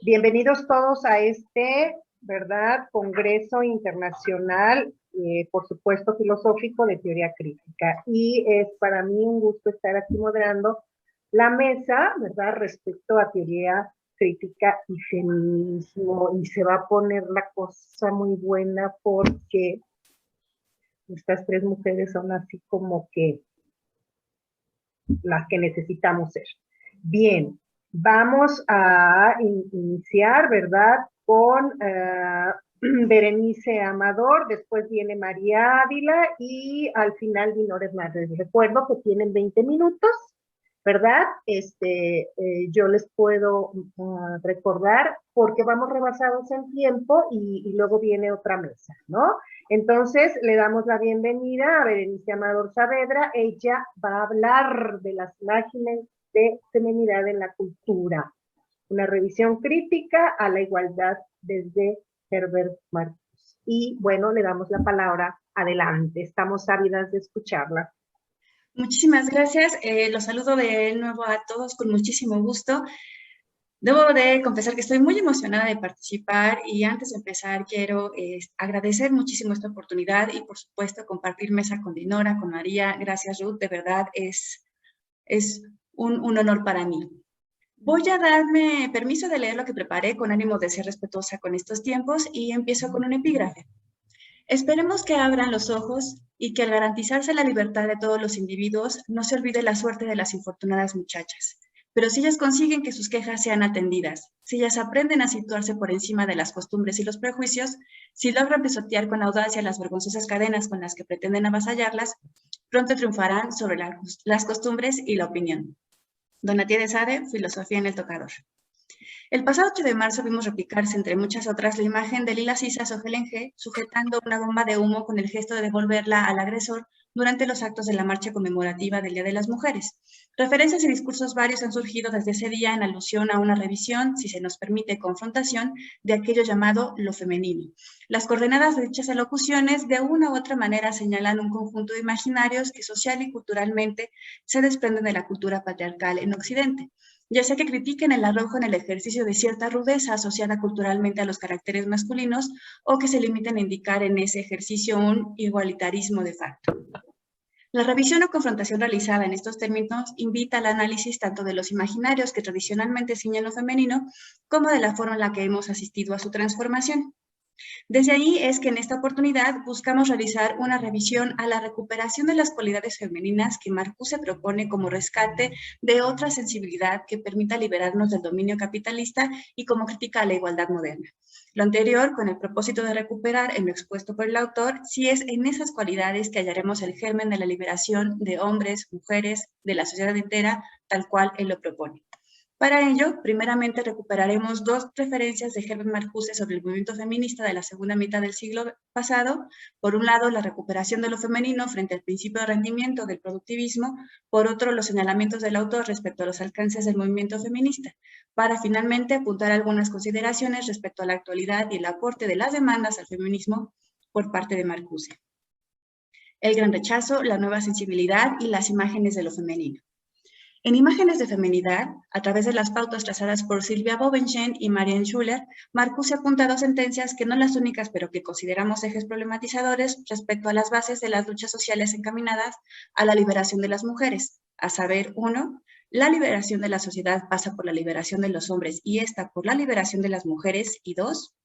Bienvenidos todos a este, ¿verdad?, Congreso Internacional, por supuesto, filosófico de teoría crítica. Y es para mí un gusto estar aquí moderando la mesa, ¿verdad?, respecto a teoría crítica y feminismo. Y se va a poner la cosa muy buena porque estas tres mujeres son así como que las que necesitamos ser. Bien, vamos a iniciar, ¿verdad?, con Berenice Amador, después viene María Ávila y al final Dinora Hernández. Recuerdo que tienen 20 minutos, ¿verdad? Yo les puedo recordar porque vamos rebasados en tiempo y luego viene otra mesa, ¿no? Entonces, le damos la bienvenida a Berenice Amador Saavedra. Ella va a hablar de las imágenes de feminidad en la cultura. Una revisión crítica a la igualdad desde Herbert Marcuse. Y bueno, le damos la palabra. Adelante, estamos ávidas de escucharla. Muchísimas gracias. Los saludo de nuevo a todos con muchísimo gusto. Debo de confesar que estoy muy emocionada de participar y antes de empezar quiero agradecer muchísimo esta oportunidad y por supuesto compartir mesa con Dinora, con María. Gracias, Ruth, de verdad es un honor para mí. Voy a darme permiso de leer lo que preparé con ánimo de ser respetuosa con estos tiempos y empiezo con un epígrafe. Esperemos que abran los ojos y que al garantizarse la libertad de todos los individuos no se olvide la suerte de las infortunadas muchachas. Pero si ellas consiguen que sus quejas sean atendidas, si ellas aprenden a situarse por encima de las costumbres y los prejuicios, si logran pisotear con audacia las vergonzosas cadenas con las que pretenden avasallarlas, pronto triunfarán sobre las costumbres y la opinión. Donatien de Sade, Filosofía en el tocador. El pasado 8 de marzo vimos replicarse, entre muchas otras, la imagen de Lila Sisas o Helen G. sujetando una bomba de humo con el gesto de devolverla al agresor durante los actos de la marcha conmemorativa del Día de las Mujeres. Referencias y discursos varios han surgido desde ese día en alusión a una revisión, si se nos permite confrontación, de aquello llamado lo femenino. Las coordenadas de dichas alocuciones de una u otra manera señalan un conjunto de imaginarios que social y culturalmente se desprenden de la cultura patriarcal en Occidente, ya sea que critiquen el arrojo en el ejercicio de cierta rudeza asociada culturalmente a los caracteres masculinos o que se limiten a indicar en ese ejercicio un igualitarismo de facto. La revisión o confrontación realizada en estos términos invita al análisis tanto de los imaginarios que tradicionalmente ciñen lo femenino como de la forma en la que hemos asistido a su transformación. Desde ahí es que en esta oportunidad buscamos realizar una revisión a la recuperación de las cualidades femeninas que Marcuse propone como rescate de otra sensibilidad que permita liberarnos del dominio capitalista y como crítica a la igualdad moderna. Lo anterior, con el propósito de recuperar en lo expuesto por el autor, si es en esas cualidades que hallaremos el germen de la liberación de hombres, mujeres, de la sociedad entera, tal cual él lo propone. Para ello, primeramente recuperaremos dos referencias de Herbert Marcuse sobre el movimiento feminista de la segunda mitad del siglo pasado. Por un lado, la recuperación de lo femenino frente al principio de rendimiento del productivismo. Por otro, los señalamientos del autor respecto a los alcances del movimiento feminista, para finalmente apuntar algunas consideraciones respecto a la actualidad y el aporte de las demandas al feminismo por parte de Marcuse. El gran rechazo, la nueva sensibilidad y las imágenes de lo femenino. En Imágenes de Feminidad, a través de las pautas trazadas por Silvia Bovenschen y Marianne Schuller, Marcuse apunta dos sentencias que no las únicas, pero que consideramos ejes problematizadores respecto a las bases de las luchas sociales encaminadas a la liberación de las mujeres, a saber, 1, la liberación de la sociedad pasa por la liberación de los hombres y esta por la liberación de las mujeres, y 2,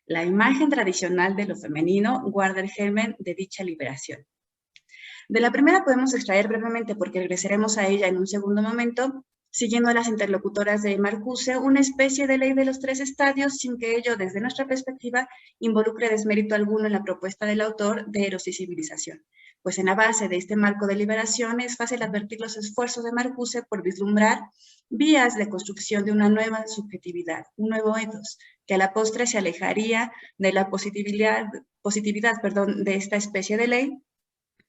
la imagen tradicional de lo femenino guarda el germen de dicha liberación. De la primera podemos extraer brevemente, porque regresaremos a ella en un segundo momento, siguiendo a las interlocutoras de Marcuse, una especie de ley de los tres estadios, sin que ello, desde nuestra perspectiva, involucre desmérito alguno en la propuesta del autor de Eros y Civilización. Pues en la base de este marco de liberación es fácil advertir los esfuerzos de Marcuse por vislumbrar vías de construcción de una nueva subjetividad, un nuevo ethos, que a la postre se alejaría de la positividad de esta especie de ley,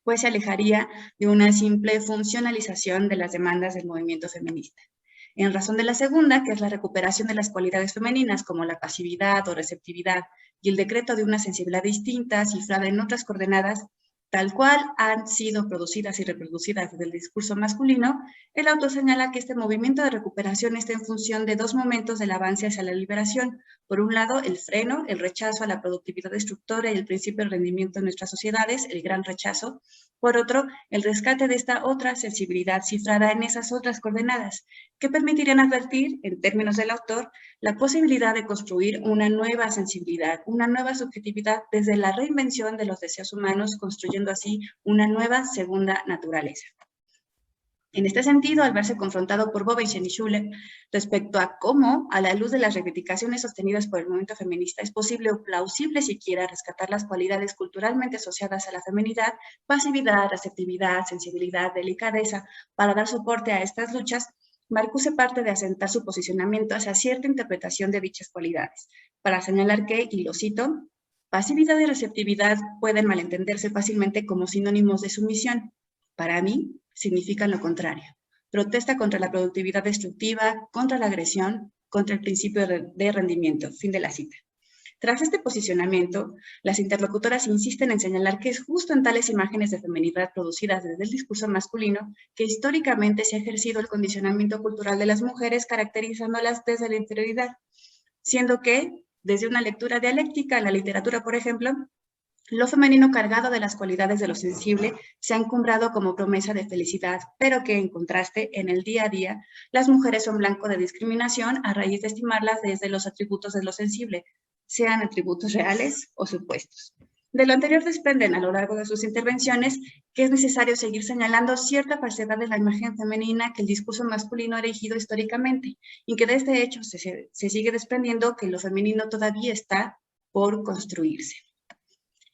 pues se alejaría de una simple funcionalización de las demandas del movimiento feminista. En razón de la segunda, que es la recuperación de las cualidades femeninas como la pasividad o receptividad y el decreto de una sensibilidad distinta, cifrada en otras coordenadas, tal cual han sido producidas y reproducidas desde el discurso masculino, el autor señala que este movimiento de recuperación está en función de dos momentos del avance hacia la liberación. Por un lado, el freno, el rechazo a la productividad destructora y el principio del rendimiento en nuestras sociedades, el gran rechazo. Por otro, el rescate de esta otra sensibilidad cifrada en esas otras coordenadas, que permitirían advertir, en términos del autor, la posibilidad de construir una nueva sensibilidad, una nueva subjetividad desde la reinvención de los deseos humanos, construyendo así una nueva segunda naturaleza. En este sentido, al verse confrontado por Bobbesen y Schuller respecto a cómo, a la luz de las reivindicaciones sostenidas por el movimiento feminista, es posible o plausible siquiera rescatar las cualidades culturalmente asociadas a la feminidad, pasividad, receptividad, sensibilidad, delicadeza, para dar soporte a estas luchas, Marcuse parte de asentar su posicionamiento hacia cierta interpretación de dichas cualidades, para señalar que, y lo cito, pasividad y receptividad pueden malentenderse fácilmente como sinónimos de sumisión. Para mí, significan lo contrario. Protesta contra la productividad destructiva, contra la agresión, contra el principio de rendimiento. Fin de la cita. Tras este posicionamiento, las interlocutoras insisten en señalar que es justo en tales imágenes de feminidad producidas desde el discurso masculino que históricamente se ha ejercido el condicionamiento cultural de las mujeres, caracterizándolas desde la interioridad, siendo que, desde una lectura dialéctica en la literatura, por ejemplo, lo femenino cargado de las cualidades de lo sensible se ha encumbrado como promesa de felicidad, pero que, en contraste, en el día a día, las mujeres son blanco de discriminación a raíz de estimarlas desde los atributos de lo sensible, sean atributos reales o supuestos. De lo anterior desprenden a lo largo de sus intervenciones que es necesario seguir señalando cierta falsedad de la imagen femenina que el discurso masculino ha erigido históricamente, y que de este hecho se sigue desprendiendo que lo femenino todavía está por construirse.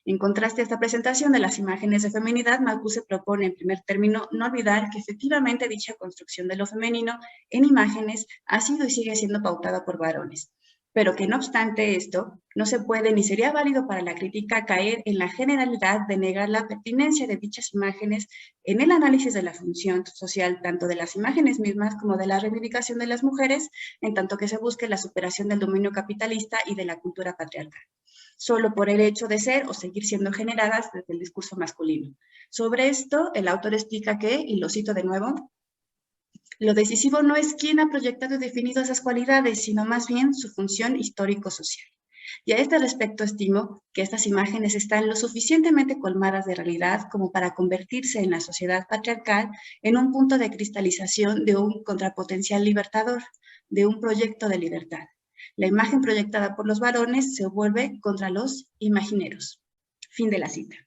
En contraste a esta presentación de las imágenes de feminidad, Marcuse propone, en primer término, no olvidar que efectivamente dicha construcción de lo femenino en imágenes ha sido y sigue siendo pautada por varones, pero que no obstante esto, no se puede ni sería válido para la crítica caer en la generalidad de negar la pertinencia de dichas imágenes en el análisis de la función social tanto de las imágenes mismas como de la reivindicación de las mujeres, en tanto que se busque la superación del dominio capitalista y de la cultura patriarcal, solo por el hecho de ser o seguir siendo generadas desde el discurso masculino. Sobre esto, el autor explica que, y lo cito de nuevo, lo decisivo no es quién ha proyectado y definido esas cualidades, sino más bien su función histórico-social. Y a este respecto estimo que estas imágenes están lo suficientemente colmadas de realidad como para convertirse en la sociedad patriarcal en un punto de cristalización de un contrapotencial libertador, de un proyecto de libertad. La imagen proyectada por los varones se vuelve contra los imagineros. Fin de la cita.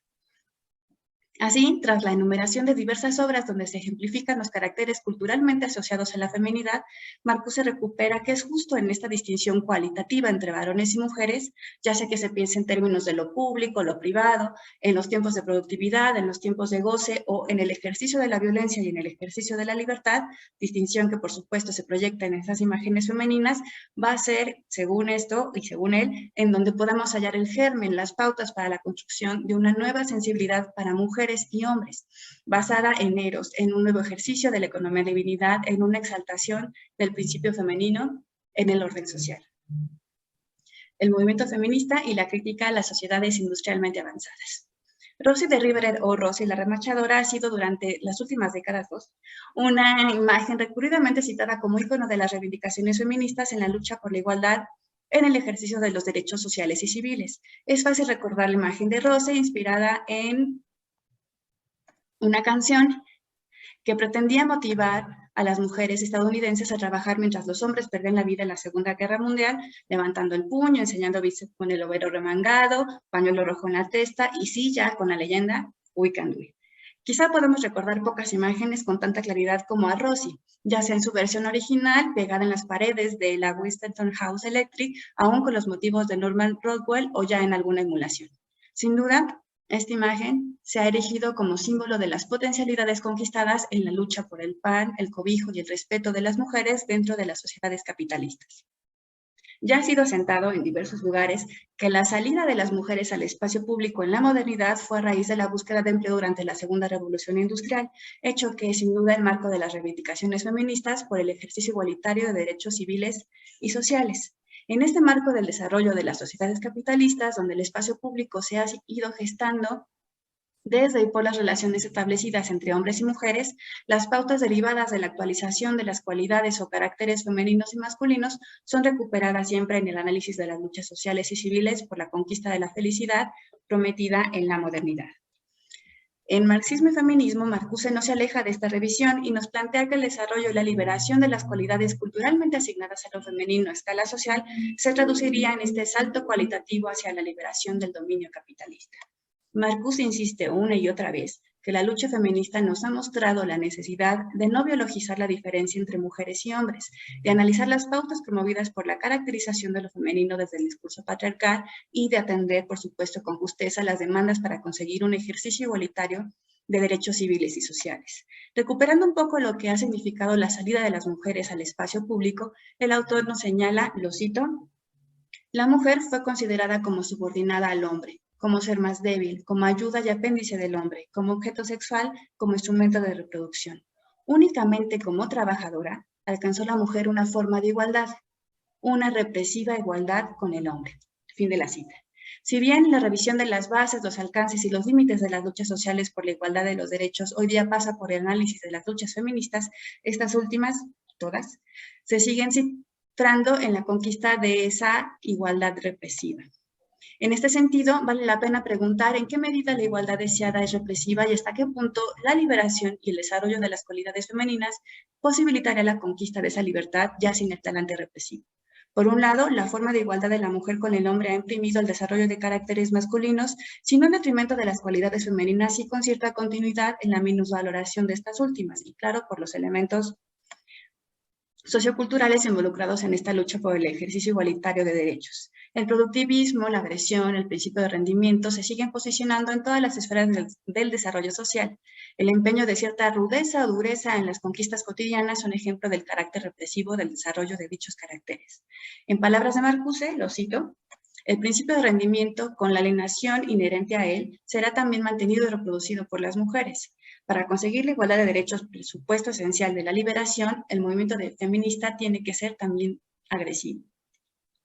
Así, tras la enumeración de diversas obras donde se ejemplifican los caracteres culturalmente asociados a la feminidad, Marcuse recupera que es justo en esta distinción cualitativa entre varones y mujeres, ya sea que se piense en términos de lo público, lo privado, en los tiempos de productividad, en los tiempos de goce o en el ejercicio de la violencia y en el ejercicio de la libertad, distinción que por supuesto se proyecta en esas imágenes femeninas, va a ser, según esto y según él, en donde podamos hallar el germen, las pautas para la construcción de una nueva sensibilidad para mujeres y hombres, basada en Eros, en un nuevo ejercicio de la economía de divinidad, en una exaltación del principio femenino en el orden social. El movimiento feminista y la crítica a las sociedades industrialmente avanzadas. Rosie de Riveret o Rosie la remachadora ha sido durante las últimas décadas una imagen recurridamente citada como ícono de las reivindicaciones feministas en la lucha por la igualdad en el ejercicio de los derechos sociales y civiles. Es fácil recordar la imagen de Rosie inspirada en una canción que pretendía motivar a las mujeres estadounidenses a trabajar mientras los hombres perdían la vida en la Segunda Guerra Mundial, levantando el puño, enseñando bíceps con el overo remangado, pañuelo rojo en la testa y sí, ya con la leyenda We Can Do It. Quizá podemos recordar pocas imágenes con tanta claridad como a Rosie, ya sea en su versión original, pegada en las paredes de la Westinghouse House Electric, aún con los motivos de Norman Rockwell o ya en alguna emulación. Sin duda, esta imagen se ha erigido como símbolo de las potencialidades conquistadas en la lucha por el pan, el cobijo y el respeto de las mujeres dentro de las sociedades capitalistas. Ya ha sido asentado en diversos lugares que la salida de las mujeres al espacio público en la modernidad fue a raíz de la búsqueda de empleo durante la Segunda Revolución Industrial, hecho que es sin duda el marco de las reivindicaciones feministas por el ejercicio igualitario de derechos civiles y sociales. En este marco del desarrollo de las sociedades capitalistas, donde el espacio público se ha ido gestando desde y por las relaciones establecidas entre hombres y mujeres, las pautas derivadas de la actualización de las cualidades o caracteres femeninos y masculinos son recuperadas siempre en el análisis de las luchas sociales y civiles por la conquista de la felicidad prometida en la modernidad. En Marxismo y Feminismo, Marcuse no se aleja de esta revisión y nos plantea que el desarrollo y la liberación de las cualidades culturalmente asignadas a lo femenino a escala social se traduciría en este salto cualitativo hacia la liberación del dominio capitalista. Marcuse insiste una y otra vez que la lucha feminista nos ha mostrado la necesidad de no biologizar la diferencia entre mujeres y hombres, de analizar las pautas promovidas por la caracterización de lo femenino desde el discurso patriarcal y de atender, por supuesto, con justeza las demandas para conseguir un ejercicio igualitario de derechos civiles y sociales. Recuperando un poco lo que ha significado la salida de las mujeres al espacio público, el autor nos señala, lo cito, la mujer fue considerada como subordinada al hombre, como ser más débil, como ayuda y apéndice del hombre, como objeto sexual, como instrumento de reproducción. Únicamente como trabajadora, alcanzó la mujer una forma de igualdad, una represiva igualdad con el hombre. Fin de la cita. Si bien la revisión de las bases, los alcances y los límites de las luchas sociales por la igualdad de los derechos hoy día pasa por el análisis de las luchas feministas, estas últimas, todas, se siguen centrando en la conquista de esa igualdad represiva. En este sentido, vale la pena preguntar en qué medida la igualdad deseada es represiva y hasta qué punto la liberación y el desarrollo de las cualidades femeninas posibilitaría la conquista de esa libertad ya sin el talante represivo. Por un lado, la forma de igualdad de la mujer con el hombre ha imprimido el desarrollo de caracteres masculinos, sino en detrimento de las cualidades femeninas y con cierta continuidad en la minusvaloración de estas últimas, y claro, por los elementos socioculturales involucrados en esta lucha por el ejercicio igualitario de derechos. El productivismo, la agresión, el principio de rendimiento se siguen posicionando en todas las esferas del desarrollo social. El empeño de cierta rudeza o dureza en las conquistas cotidianas son ejemplo del carácter represivo del desarrollo de dichos caracteres. En palabras de Marcuse, lo cito, el principio de rendimiento, con la alienación inherente a él, será también mantenido y reproducido por las mujeres. Para conseguir la igualdad de derechos, presupuesto esencial de la liberación, el movimiento feminista tiene que ser también agresivo.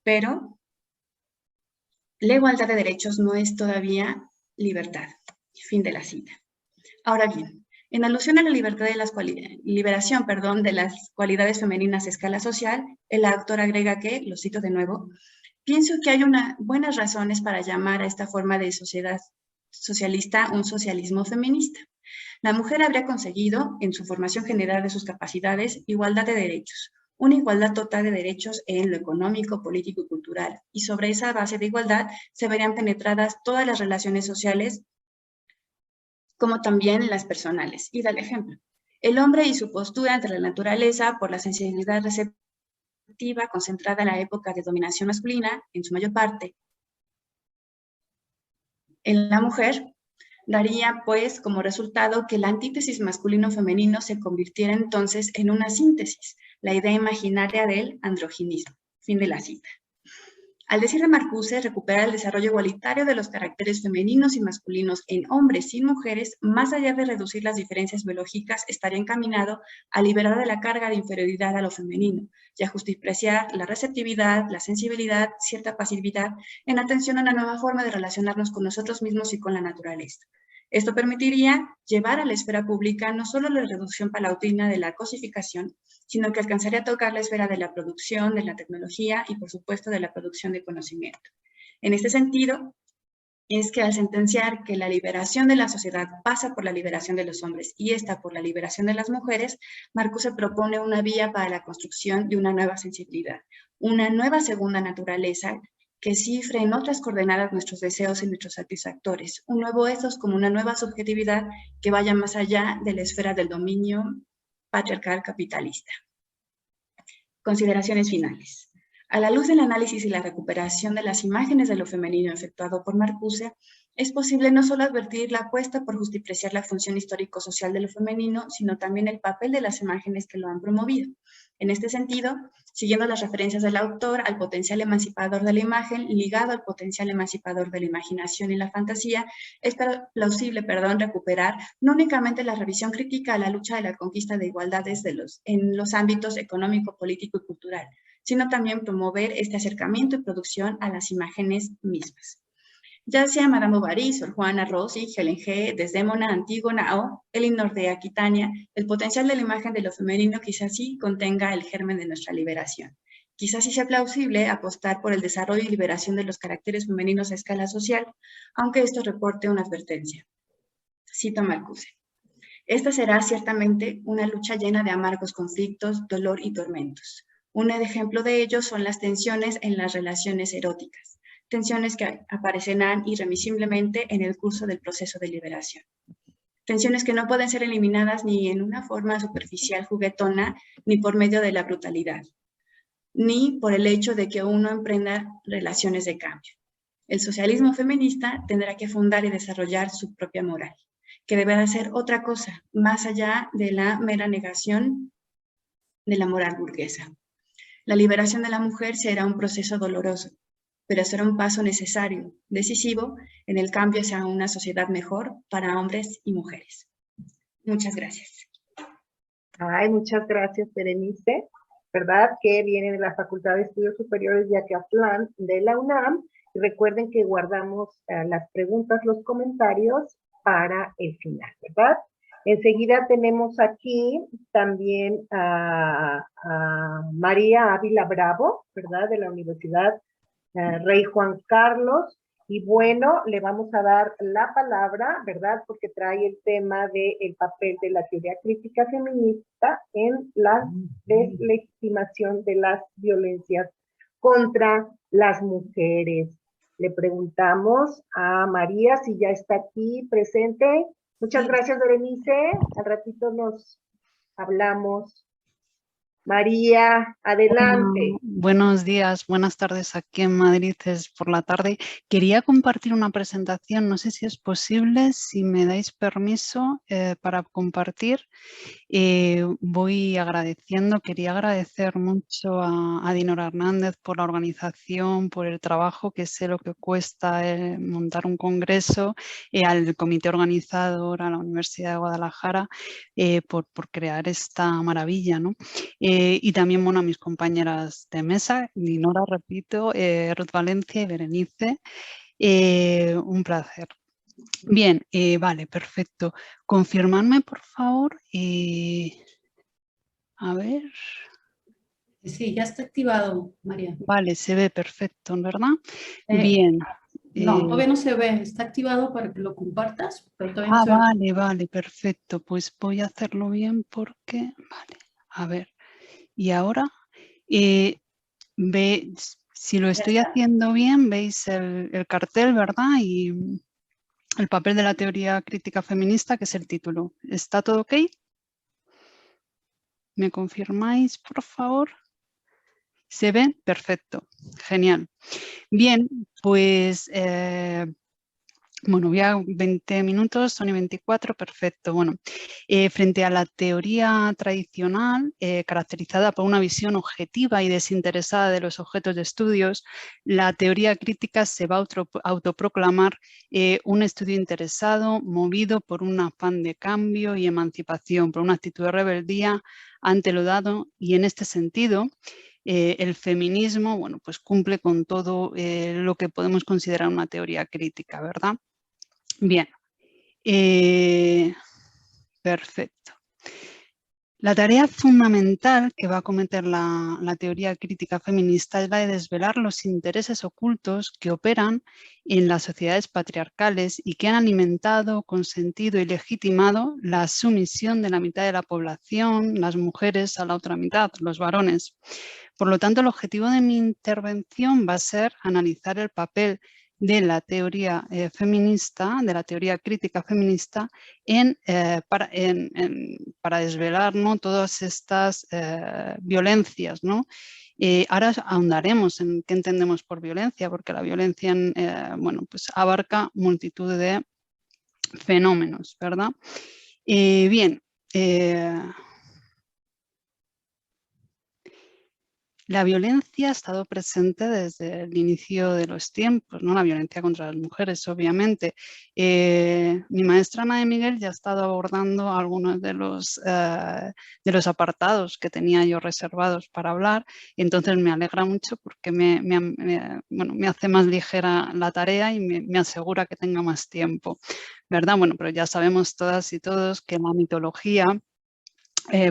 Pero la igualdad de derechos no es todavía libertad. Fin de la cita. Ahora bien, en alusión a la libertad de liberación de las cualidades femeninas a escala social, el autor agrega que, lo cito de nuevo, pienso que hay buenas razones para llamar a esta forma de sociedad socialista un socialismo feminista. La mujer habría conseguido, en su formación general de sus capacidades, igualdad de derechos, una igualdad total de derechos en lo económico, político y cultural, y sobre esa base de igualdad se verían penetradas todas las relaciones sociales, como también las personales. Y da el ejemplo. El hombre y su postura ante la naturaleza por la sensibilidad receptiva concentrada en la época de dominación masculina, en su mayor parte, en la mujer, daría, pues, como resultado que la antítesis masculino-femenino se convirtiera entonces en una síntesis, la idea imaginaria del androginismo. Fin de la cita. Al decir de Marcuse, recuperar el desarrollo igualitario de los caracteres femeninos y masculinos en hombres y mujeres, más allá de reducir las diferencias biológicas, estaría encaminado a liberar de la carga de inferioridad a lo femenino y a justipreciar la receptividad, la sensibilidad, cierta pasividad, en atención a una nueva forma de relacionarnos con nosotros mismos y con la naturaleza. Esto permitiría llevar a la esfera pública no solo la reducción paulatina de la cosificación, sino que alcanzaría a tocar la esfera de la producción, de la tecnología y, por supuesto, de la producción de conocimiento. En este sentido, es que al sentenciar que la liberación de la sociedad pasa por la liberación de los hombres y esta por la liberación de las mujeres, Marcuse propone una vía para la construcción de una nueva sensibilidad, una nueva segunda naturaleza que cifre en otras coordenadas nuestros deseos y nuestros satisfactores, un nuevo ethos como una nueva subjetividad que vaya más allá de la esfera del dominio patriarcal capitalista. Consideraciones finales. A la luz del análisis y la recuperación de las imágenes de lo femenino efectuado por Marcuse, es posible no solo advertir la apuesta por justipreciar la función histórico-social de lo femenino, sino también el papel de las imágenes que lo han promovido. En este sentido, siguiendo las referencias del autor al potencial emancipador de la imagen, ligado al potencial emancipador de la imaginación y la fantasía, es plausible recuperar no únicamente la revisión crítica a la lucha de la conquista de igualdades en los ámbitos económico, político y cultural, sino también promover este acercamiento y producción a las imágenes mismas. ya sea Madame Bovary, Sor Juana, Rosy, Helen G., Desdémona, Antígona o Elinor de Aquitania, el potencial de la imagen de lo femenino quizás sí contenga el germen de nuestra liberación. Quizás sí sea plausible apostar por el desarrollo y liberación de los caracteres femeninos a escala social, aunque esto reporte una advertencia. Cito a Marcuse. Esta será ciertamente una lucha llena de amargos conflictos, dolor y tormentos. Un ejemplo de ello son las tensiones en las relaciones eróticas, tensiones que aparecerán irremisiblemente en el curso del proceso de liberación. Tensiones que no pueden ser eliminadas ni en una forma superficial juguetona, ni por medio de la brutalidad, ni por el hecho de que uno emprenda relaciones de cambio. El socialismo feminista tendrá que fundar y desarrollar su propia moral, que deberá ser otra cosa, más allá de la mera negación de la moral burguesa. La liberación de la mujer será un proceso doloroso, pero será un paso necesario, decisivo, en el cambio hacia una sociedad mejor para hombres y mujeres. Muchas gracias. Ay, muchas gracias, Berenice, ¿verdad? Que viene de la Facultad de Estudios Superiores de Acatlán de la UNAM. Y recuerden que guardamos las preguntas, los comentarios para el final, ¿verdad? Enseguida tenemos aquí también a María Ávila Bravo, ¿verdad? De la Universidad Rey Juan Carlos. Y bueno, le vamos a dar la palabra, ¿verdad? Porque trae el tema del papel de la teoría crítica feminista en la deslegitimación de las violencias contra las mujeres. Le preguntamos a María si ya está aquí presente. Muchas gracias, Berenice. Al ratito nos hablamos. María, adelante. Buenos días, buenas tardes. Aquí en Madrid es por la tarde. Quería compartir una presentación, no sé si es posible, si me dais permiso para compartir. Voy agradeciendo, quería agradecer mucho a Dinora Hernández por la organización, por el trabajo, que sé lo que cuesta montar un congreso, al comité organizador, a la Universidad de Guadalajara, por crear esta maravilla, ¿no? Y también, bueno, a mis compañeras de mesa, Dinora, repito, Ruth Valencia y Berenice, un placer. Bien, vale, perfecto. Confirmadme, por favor. A ver. Sí, ya está activado, María. Vale, se ve perfecto, ¿verdad? Bien. No, todavía no se ve. Está activado para que lo compartas, pero todavía no se ve. Vale, perfecto. Pues voy a hacerlo bien porque... Vale, a ver. Y ahora, si lo estoy haciendo bien, veis el cartel, ¿verdad? Y el papel de la teoría crítica feminista, que es el título. ¿Está todo ok? ¿Me confirmáis, por favor? ¿Se ve? Perfecto. Genial. Bien, pues... bueno, voy a 20 minutos, son y 24, perfecto. Bueno, frente a la teoría tradicional, caracterizada por una visión objetiva y desinteresada de los objetos de estudios, la teoría crítica se va a autoproclamar un estudio interesado, movido por un afán de cambio y emancipación, por una actitud de rebeldía ante lo dado, y en este sentido, el feminismo, bueno, pues cumple con todo lo que podemos considerar una teoría crítica, ¿verdad? Bien, perfecto. La tarea fundamental que va a acometer la teoría crítica feminista es la de desvelar los intereses ocultos que operan en las sociedades patriarcales y que han alimentado, consentido y legitimado la sumisión de la mitad de la población, las mujeres, a la otra mitad, los varones. Por lo tanto, el objetivo de mi intervención va a ser analizar el papel de la teoría feminista, de la teoría crítica feminista, para desvelar, ¿no?, todas estas violencias, ¿no? Ahora ahondaremos en qué entendemos por violencia, porque la violencia bueno, pues abarca multitud de fenómenos, ¿verdad? Bien. La violencia ha estado presente desde el inicio de los tiempos, ¿no? La violencia contra las mujeres, obviamente. Mi maestra Ana de Miguel ya ha estado abordando algunos de los apartados que tenía yo reservados para hablar, y entonces me alegra mucho porque me hace más ligera la tarea y me asegura que tenga más tiempo, ¿verdad? Bueno, pero ya sabemos todas y todos que la mitología,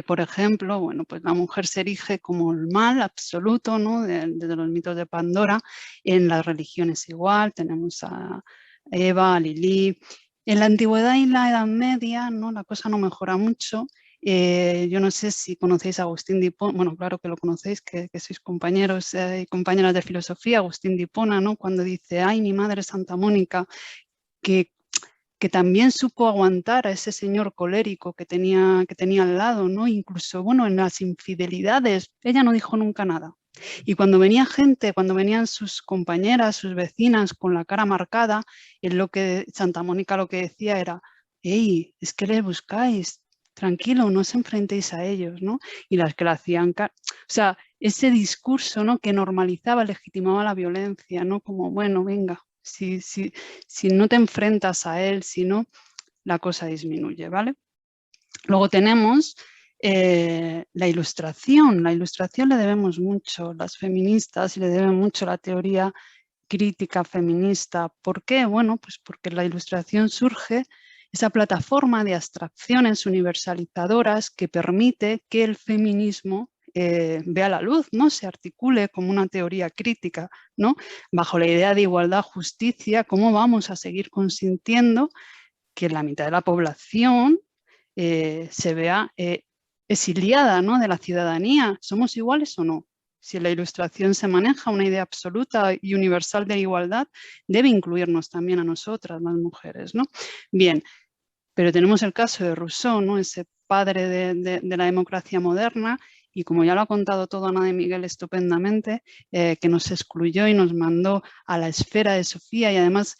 por ejemplo, bueno, pues la mujer se erige como el mal absoluto, ¿no? Desde los mitos de Pandora. En las religiones igual, tenemos a Eva, a Lilith. En la antigüedad y la Edad Media, ¿no? La cosa no mejora mucho. Yo no sé si conocéis a Agustín de Hipona, bueno, claro que lo conocéis, que sois compañeros y compañeras de filosofía, Agustín de Hipona, ¿no? Cuando dice, ay, mi madre Santa Mónica, que también supo aguantar a ese señor colérico que tenía al lado, ¿no? Incluso, bueno, en las infidelidades, ella no dijo nunca nada. Y cuando venía gente, cuando venían sus compañeras, sus vecinas con la cara marcada, Santa Mónica lo que decía era, hey, es que les buscáis, tranquilo, no os enfrentéis a ellos, ¿no? Y las que la hacían, o sea, ese discurso, ¿no? Que normalizaba, legitimaba la violencia, ¿no? Como, bueno, venga, si no te enfrentas a él, si no, la cosa disminuye, ¿vale? Luego tenemos la ilustración. La ilustración le debemos mucho las feministas y le deben mucho la teoría crítica feminista. ¿Por qué? Bueno, pues porque la ilustración surge esa plataforma de abstracciones universalizadoras que permite que el feminismo vea la luz, ¿no? Se articule como una teoría crítica, ¿no? Bajo la idea de igualdad, justicia, ¿cómo vamos a seguir consintiendo que la mitad de la población se vea exiliada, ¿no? De la ciudadanía? ¿Somos iguales o no? Si en la ilustración se maneja una idea absoluta y universal de igualdad, debe incluirnos también a nosotras, las mujeres, ¿no? Bien, pero tenemos el caso de Rousseau, ¿no? Ese padre de la democracia moderna, y como ya lo ha contado todo Ana de Miguel estupendamente, que nos excluyó y nos mandó a la esfera de Sofía, y además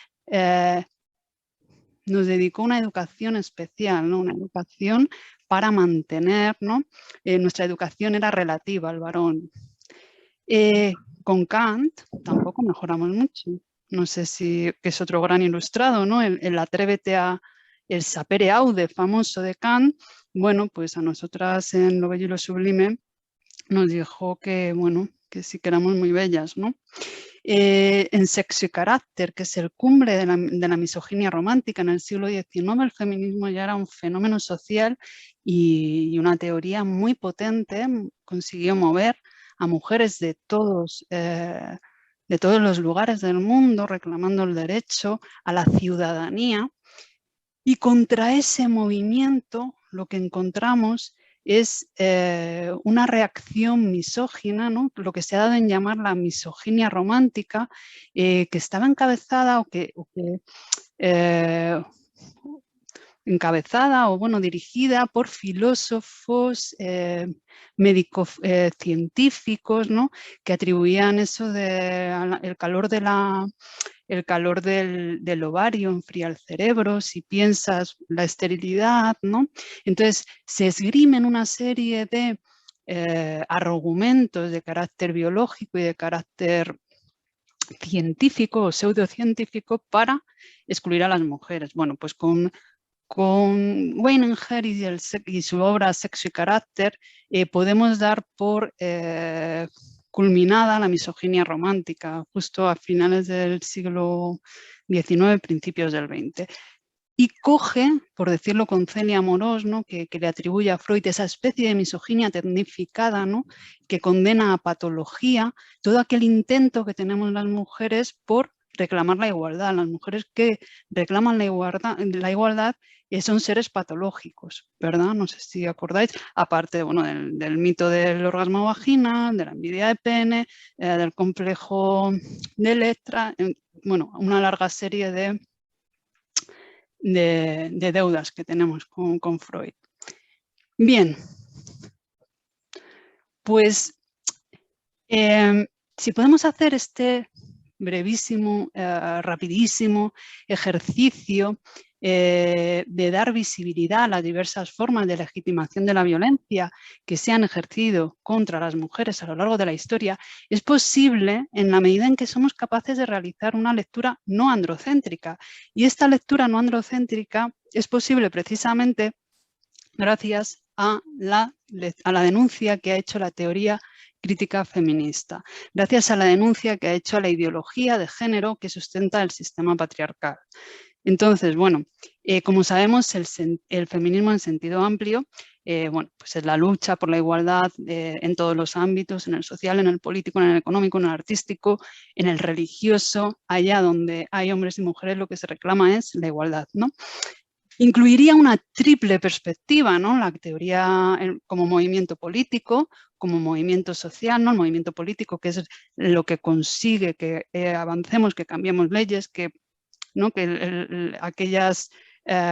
nos dedicó una educación especial, ¿no? Una educación para mantener, ¿no? Nuestra educación era relativa al varón. Con Kant tampoco mejoramos mucho. No sé si que es otro gran ilustrado, ¿no? El atrévete a el sapere aude famoso de Kant. Bueno, pues a nosotras en Lo bello y lo sublime nos dijo que, bueno, que sí que éramos muy bellas, ¿no? En Sexo y Carácter, que es el cumbre de la misoginia romántica en el siglo XIX, el feminismo ya era un fenómeno social y una teoría muy potente. Consiguió mover a mujeres de todos los lugares del mundo reclamando el derecho a la ciudadanía, y contra ese movimiento lo que encontramos es una reacción misógina, ¿no? Lo que se ha dado en llamar la misoginia romántica, que estaba encabezada dirigida por filósofos, médicos, científicos, ¿no? Que atribuían eso el calor del ovario enfría el cerebro, si piensas la esterilidad, ¿no? Entonces se esgrimen una serie de argumentos de carácter biológico y de carácter científico o pseudocientífico para excluir a las mujeres. Bueno, pues con Weininger y su obra Sexo y Carácter podemos dar por culminada la misoginia romántica, justo a finales del siglo XIX, principios del XX. Y coge, por decirlo con Celia Amorós, ¿no? que le atribuye a Freud esa especie de misoginia tecnificada, ¿no? Que condena a patología todo aquel intento que tenemos las mujeres por reclamar la igualdad. Las mujeres que reclaman la igualdad son seres patológicos, ¿verdad? No sé si acordáis, aparte, bueno, del mito del orgasmo vaginal, de la envidia de pene, del complejo de Electra, bueno, una larga serie de deudas que tenemos con Freud. Bien, pues si podemos hacer este brevísimo, rapidísimo ejercicio de dar visibilidad a las diversas formas de legitimación de la violencia que se han ejercido contra las mujeres a lo largo de la historia, es posible en la medida en que somos capaces de realizar una lectura no androcéntrica. Y esta lectura no androcéntrica es posible precisamente gracias a la denuncia que ha hecho la teoría crítica feminista, gracias a la denuncia que ha hecho a la ideología de género que sustenta el sistema patriarcal. Entonces, bueno, como sabemos, el feminismo en sentido amplio bueno, pues es la lucha por la igualdad en todos los ámbitos, en el social, en el político, en el económico, en el artístico, en el religioso, allá donde hay hombres y mujeres lo que se reclama es la igualdad, ¿no? Incluiría una triple perspectiva, ¿no? La teoría como movimiento político, como movimiento social, ¿no? El movimiento político, que es lo que consigue que avancemos, que cambiemos leyes, que, ¿no? Que aquellas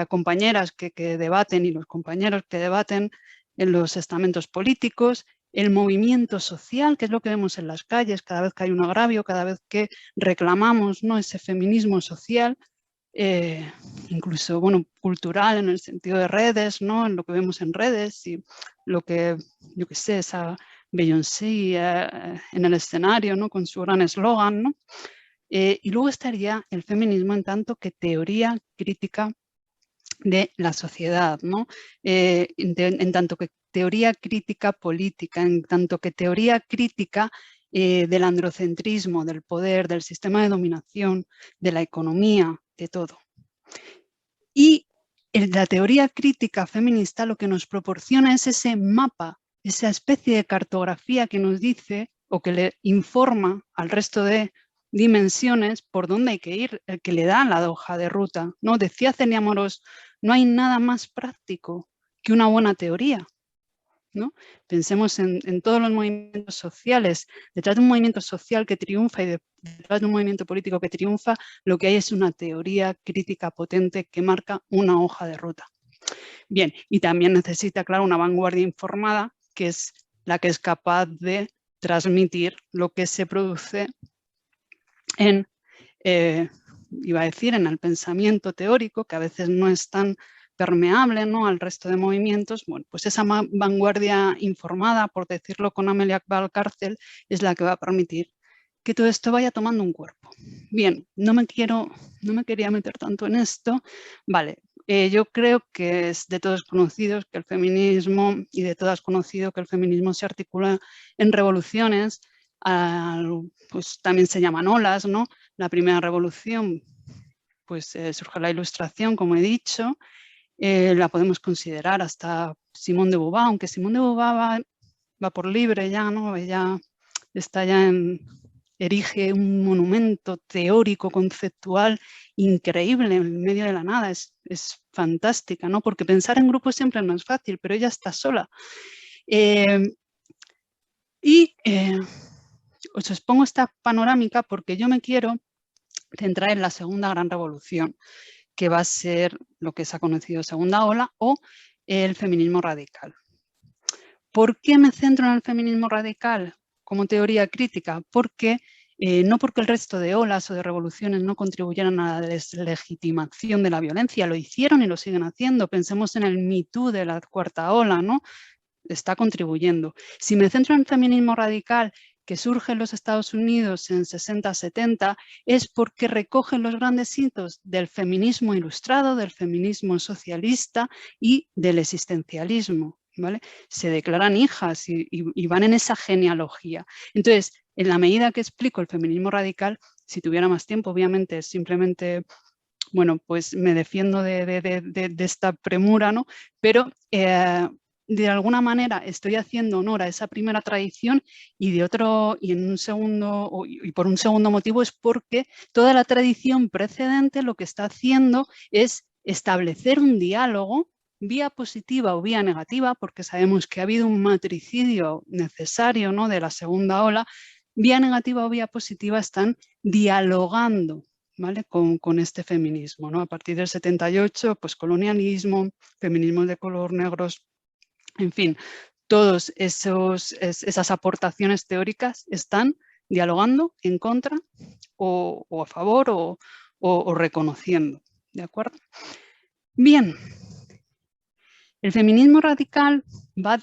compañeras que debaten y los compañeros que debaten en los estamentos políticos, el movimiento social, que es lo que vemos en las calles cada vez que hay un agravio, cada vez que reclamamos, ¿no? Ese feminismo social, incluso, bueno, cultural en el sentido de redes, ¿no? En lo que vemos en redes y lo que, yo qué sé, esa Beyoncé en el escenario, ¿no? Con su gran eslogan, ¿no? Y luego estaría el feminismo en tanto que teoría crítica de la sociedad, ¿no? En tanto que teoría crítica política, en tanto que teoría crítica del androcentrismo, del poder, del sistema de dominación, de la economía, de todo. Y la teoría crítica feminista lo que nos proporciona es ese mapa, esa especie de cartografía que nos dice o que le informa al resto de dimensiones por dónde hay que ir, el que le da la hoja de ruta, ¿no? Decía Celia Amorós, no hay nada más práctico que una buena teoría, ¿no? Pensemos en todos los movimientos sociales. Detrás de un movimiento social que triunfa y detrás de un movimiento político que triunfa, lo que hay es una teoría crítica potente que marca una hoja de ruta. Bien, y también necesita, claro, una vanguardia informada, que es la que es capaz de transmitir lo que se produce en, iba a decir, en el pensamiento teórico, que a veces no es tan permeable, ¿no? Al resto de movimientos. Bueno, pues esa vanguardia informada, por decirlo con Amelia Valcárcel, es la que va a permitir que todo esto vaya tomando un cuerpo. Bien, no me quería meter tanto en esto. Vale, yo creo que es de todos conocidos que el feminismo, y de todas conocido que el feminismo se articula en revoluciones, pues también se llaman olas, ¿no? La primera revolución, pues surge la Ilustración, como he dicho, la podemos considerar hasta Simone de Beauvoir, aunque Simone de Beauvoir va por libre ya, ¿no? Ella está ya erige un monumento teórico, conceptual, increíble en medio de la nada, es fantástica, ¿no? Porque pensar en grupo siempre es más fácil, pero ella está sola. Os expongo esta panorámica porque yo me quiero centrar en la segunda gran revolución, que va a ser lo que se ha conocido segunda ola o el feminismo radical. ¿Por qué me centro en el feminismo radical como teoría crítica? Porque no porque el resto de olas o de revoluciones no contribuyeran a la deslegitimación de la violencia, lo hicieron y lo siguen haciendo. Pensemos en el Me Too de la cuarta ola, ¿no? Está contribuyendo. Si me centro en el feminismo radical que surge en los Estados Unidos en 60-70, es porque recogen los grandes hitos del feminismo ilustrado, del feminismo socialista y del existencialismo, ¿vale? Se declaran hijas y van en esa genealogía. Entonces, en la medida que explico el feminismo radical, si tuviera más tiempo, obviamente, simplemente, bueno, pues me defiendo de esta premura, ¿no? Pero de alguna manera estoy haciendo honor a esa primera tradición y por un segundo motivo es porque toda la tradición precedente lo que está haciendo es establecer un diálogo vía positiva o vía negativa, porque sabemos que ha habido un matricidio necesario, ¿no? De la segunda ola. Vía negativa o vía positiva están dialogando, ¿vale? Con este feminismo, ¿no? A partir del 78, pues colonialismo, feminismos de color, negros, en fin, todas esas aportaciones teóricas están dialogando en contra o a favor o reconociendo, ¿de acuerdo? Bien, el feminismo radical va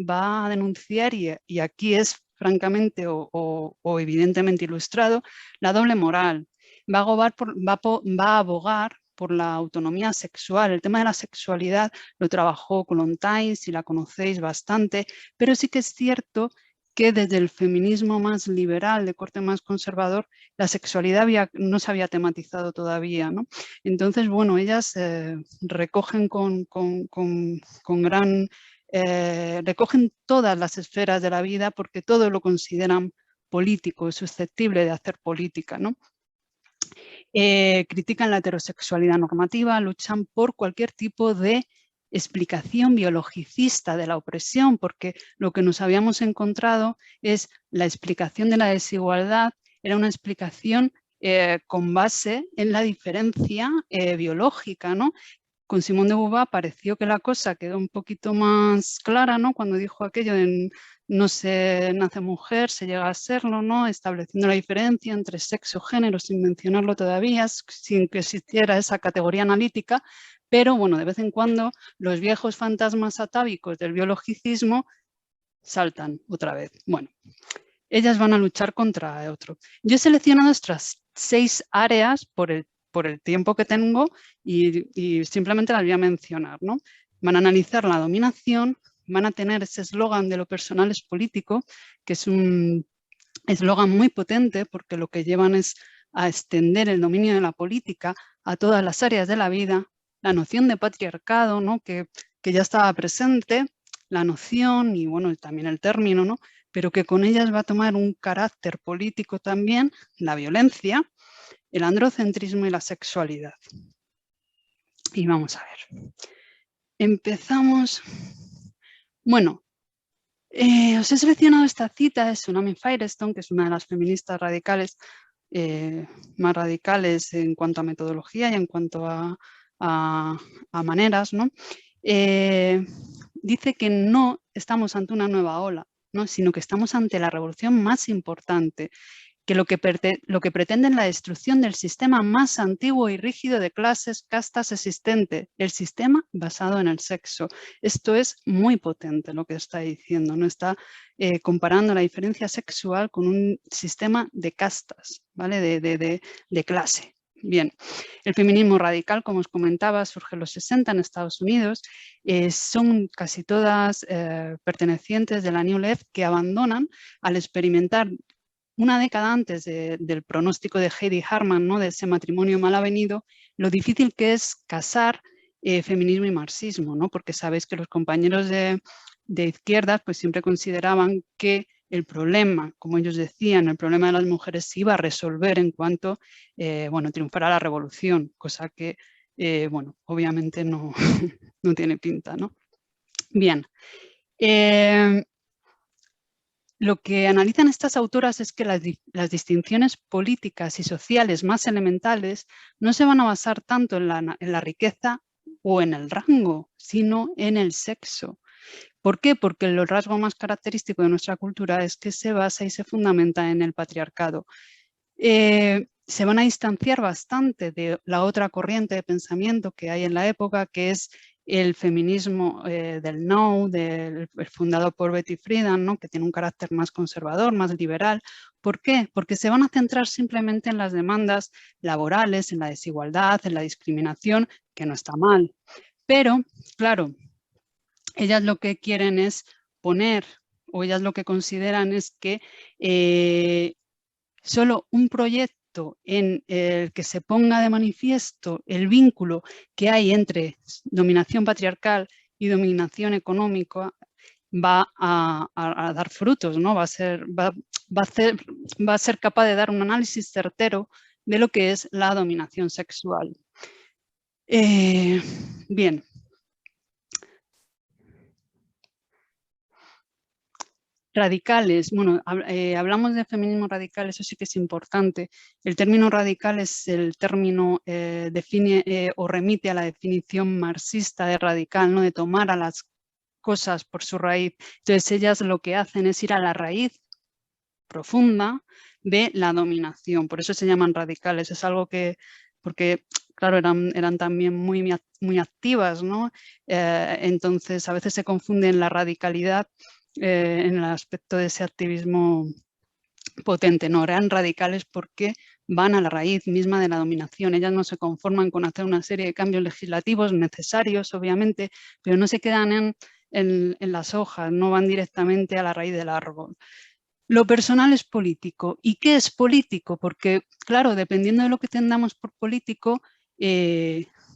a denunciar, y aquí es francamente o evidentemente ilustrado, la doble moral. Va a abogar por la autonomía sexual. El tema de la sexualidad lo trabajó Kollontai, si la conocéis bastante, pero sí que es cierto que desde el feminismo más liberal, de corte más conservador, la sexualidad no se había tematizado todavía, ¿no? Entonces, bueno, ellas recogen recogen todas las esferas de la vida porque todo lo consideran político, es susceptible de hacer política, ¿no? Critican la heterosexualidad normativa, luchan por cualquier tipo de explicación biologicista de la opresión, porque lo que nos habíamos encontrado es la explicación de la desigualdad, era una explicación con base en la diferencia biológica, ¿no? Con Simone de Beauvoir pareció que la cosa quedó un poquito más clara, ¿no? Cuando dijo aquello de no se nace mujer, se llega a serlo, ¿no? Estableciendo la diferencia entre sexo y género sin mencionarlo todavía, sin que existiera esa categoría analítica, pero bueno, de vez en cuando los viejos fantasmas atávicos del biologicismo saltan otra vez. Bueno, ellas van a luchar contra otro. Yo he seleccionado estas 6 áreas por el tiempo que tengo y simplemente las voy a mencionar, ¿no? Van a analizar la dominación, van a tener ese eslogan de lo personal es político, que es un eslogan muy potente porque lo que llevan es a extender el dominio de la política a todas las áreas de la vida, la noción de patriarcado, ¿no? que ya estaba presente, la noción y bueno, también el término, ¿no? Pero que con ellas va a tomar un carácter político también, la violencia, el androcentrismo y la sexualidad. Y vamos a ver. Empezamos. Bueno, os he seleccionado esta cita de Tsunami Firestone, que es una de las feministas radicales más radicales en cuanto a metodología y en cuanto a maneras, ¿no? Dice que no estamos ante una nueva ola, ¿no? Sino que estamos ante la revolución más importante, que lo que pretende es la destrucción del sistema más antiguo y rígido de clases, castas existente, el sistema basado en el sexo. Esto es muy potente lo que está diciendo, ¿no? Está comparando la diferencia sexual con un sistema de castas, ¿vale? de clase. Bien, el feminismo radical, como os comentaba, surge en los 60 en Estados Unidos. Son casi todas pertenecientes de la New Left que abandonan al experimentar una década antes del pronóstico de Heidi Harman, ¿no? De ese matrimonio mal avenido, lo difícil que es casar feminismo y marxismo, ¿no? Porque sabéis que los compañeros de izquierdas pues siempre consideraban que el problema, como ellos decían, el problema de las mujeres se iba a resolver en cuanto bueno, triunfara la revolución, cosa que bueno, obviamente no, no tiene pinta, ¿no? Bien. Lo que analizan estas autoras es que las distinciones políticas y sociales más elementales no se van a basar tanto en la riqueza o en el rango, sino en el sexo. ¿Por qué? Porque el rasgo más característico de nuestra cultura es que se basa y se fundamenta en el patriarcado. Se van a distanciar bastante de la otra corriente de pensamiento que hay en la época, que es el feminismo del Now, fundado por Betty Friedan, ¿no? Que tiene un carácter más conservador, más liberal. ¿Por qué? Porque se van a centrar simplemente en las demandas laborales, en la desigualdad, en la discriminación, que no está mal. Pero, claro, ellas lo que quieren es poner, o ellas lo que consideran es que solo un proyecto en el que se ponga de manifiesto el vínculo que hay entre dominación patriarcal y dominación económica va a dar frutos, ¿no? Va a ser capaz de dar un análisis certero de lo que es la dominación sexual. Bien. Radicales, bueno, hablamos de feminismo radical, eso sí que es importante. El término radical es el término, define o remite a la definición marxista de radical, ¿no? De tomar a las cosas por su raíz. Entonces ellas lo que hacen es ir a la raíz profunda de la dominación, por eso se llaman radicales. Es algo que, porque claro, eran también muy activas, ¿no? Entonces a veces se confunden la radicalidad en el aspecto de ese activismo potente. No, eran radicales porque van a la raíz misma de la dominación. Ellas no se conforman con hacer una serie de cambios legislativos necesarios, obviamente, pero no se quedan en las hojas, no van directamente a la raíz del árbol. Lo personal es político. ¿Y qué es político? Porque, claro, dependiendo de lo que entendamos por político,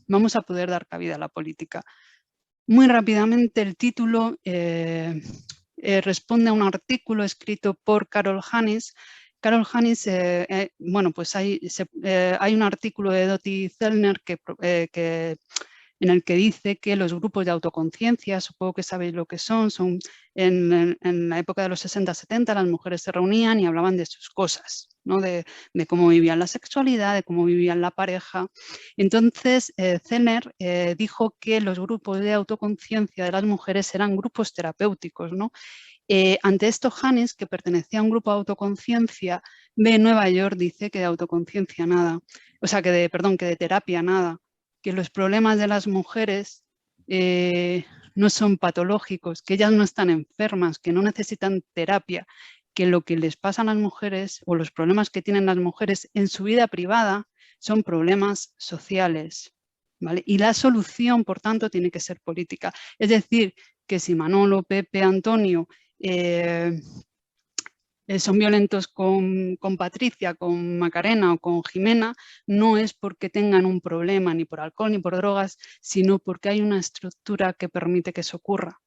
vamos a poder dar cabida a la política. Muy rápidamente, el título responde a un artículo escrito por Carol Hannis. Carol Hannis, bueno, pues hay un artículo de Dottie Zellner en el que dice que los grupos de autoconciencia, supongo que sabéis lo que son en la época de los 60-70 las mujeres se reunían y hablaban de sus cosas, ¿no? de cómo vivían la sexualidad, de cómo vivían la pareja. Entonces, Zellner dijo que los grupos de autoconciencia de las mujeres eran grupos terapéuticos, ¿no? Ante esto, Hannis, que pertenecía a un grupo de autoconciencia de Nueva York, dice que de autoconciencia nada, o sea, que de terapia nada, que los problemas de las mujeres no son patológicos, que ellas no están enfermas, que no necesitan terapia, que lo que les pasa a las mujeres o los problemas que tienen las mujeres en su vida privada son problemas sociales, ¿vale? Y la solución, por tanto, tiene que ser política. Es decir, que si Manolo, Pepe, Antonio son violentos con Patricia, con Macarena o con Jimena, no es porque tengan un problema ni por alcohol ni por drogas, sino porque hay una estructura que permite que eso ocurra,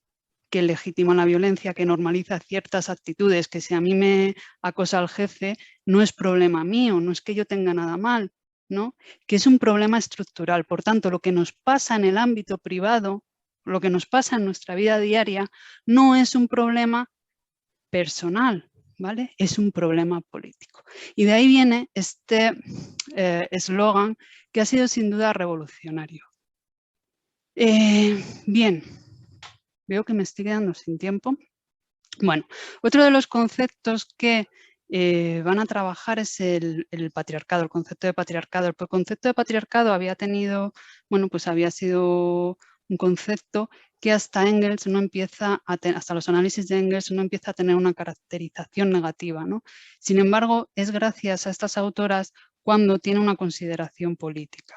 que legitima la violencia, que normaliza ciertas actitudes, que si a mí me acosa el jefe, no es problema mío, no es que yo tenga nada mal, ¿no? Que es un problema estructural. Por tanto, lo que nos pasa en el ámbito privado, lo que nos pasa en nuestra vida diaria, no es un problema personal, ¿vale? Es un problema político. Y de ahí viene este eslogan que ha sido sin duda revolucionario. Bien, veo que me estoy quedando sin tiempo. Bueno, otro de los conceptos que van a trabajar es el patriarcado, el concepto de patriarcado. El concepto de patriarcado había sido un concepto que hasta Engels no empieza hasta los análisis de Engels no empieza a tener una caracterización negativa, ¿no? Sin embargo, es gracias a estas autoras cuando tiene una consideración política.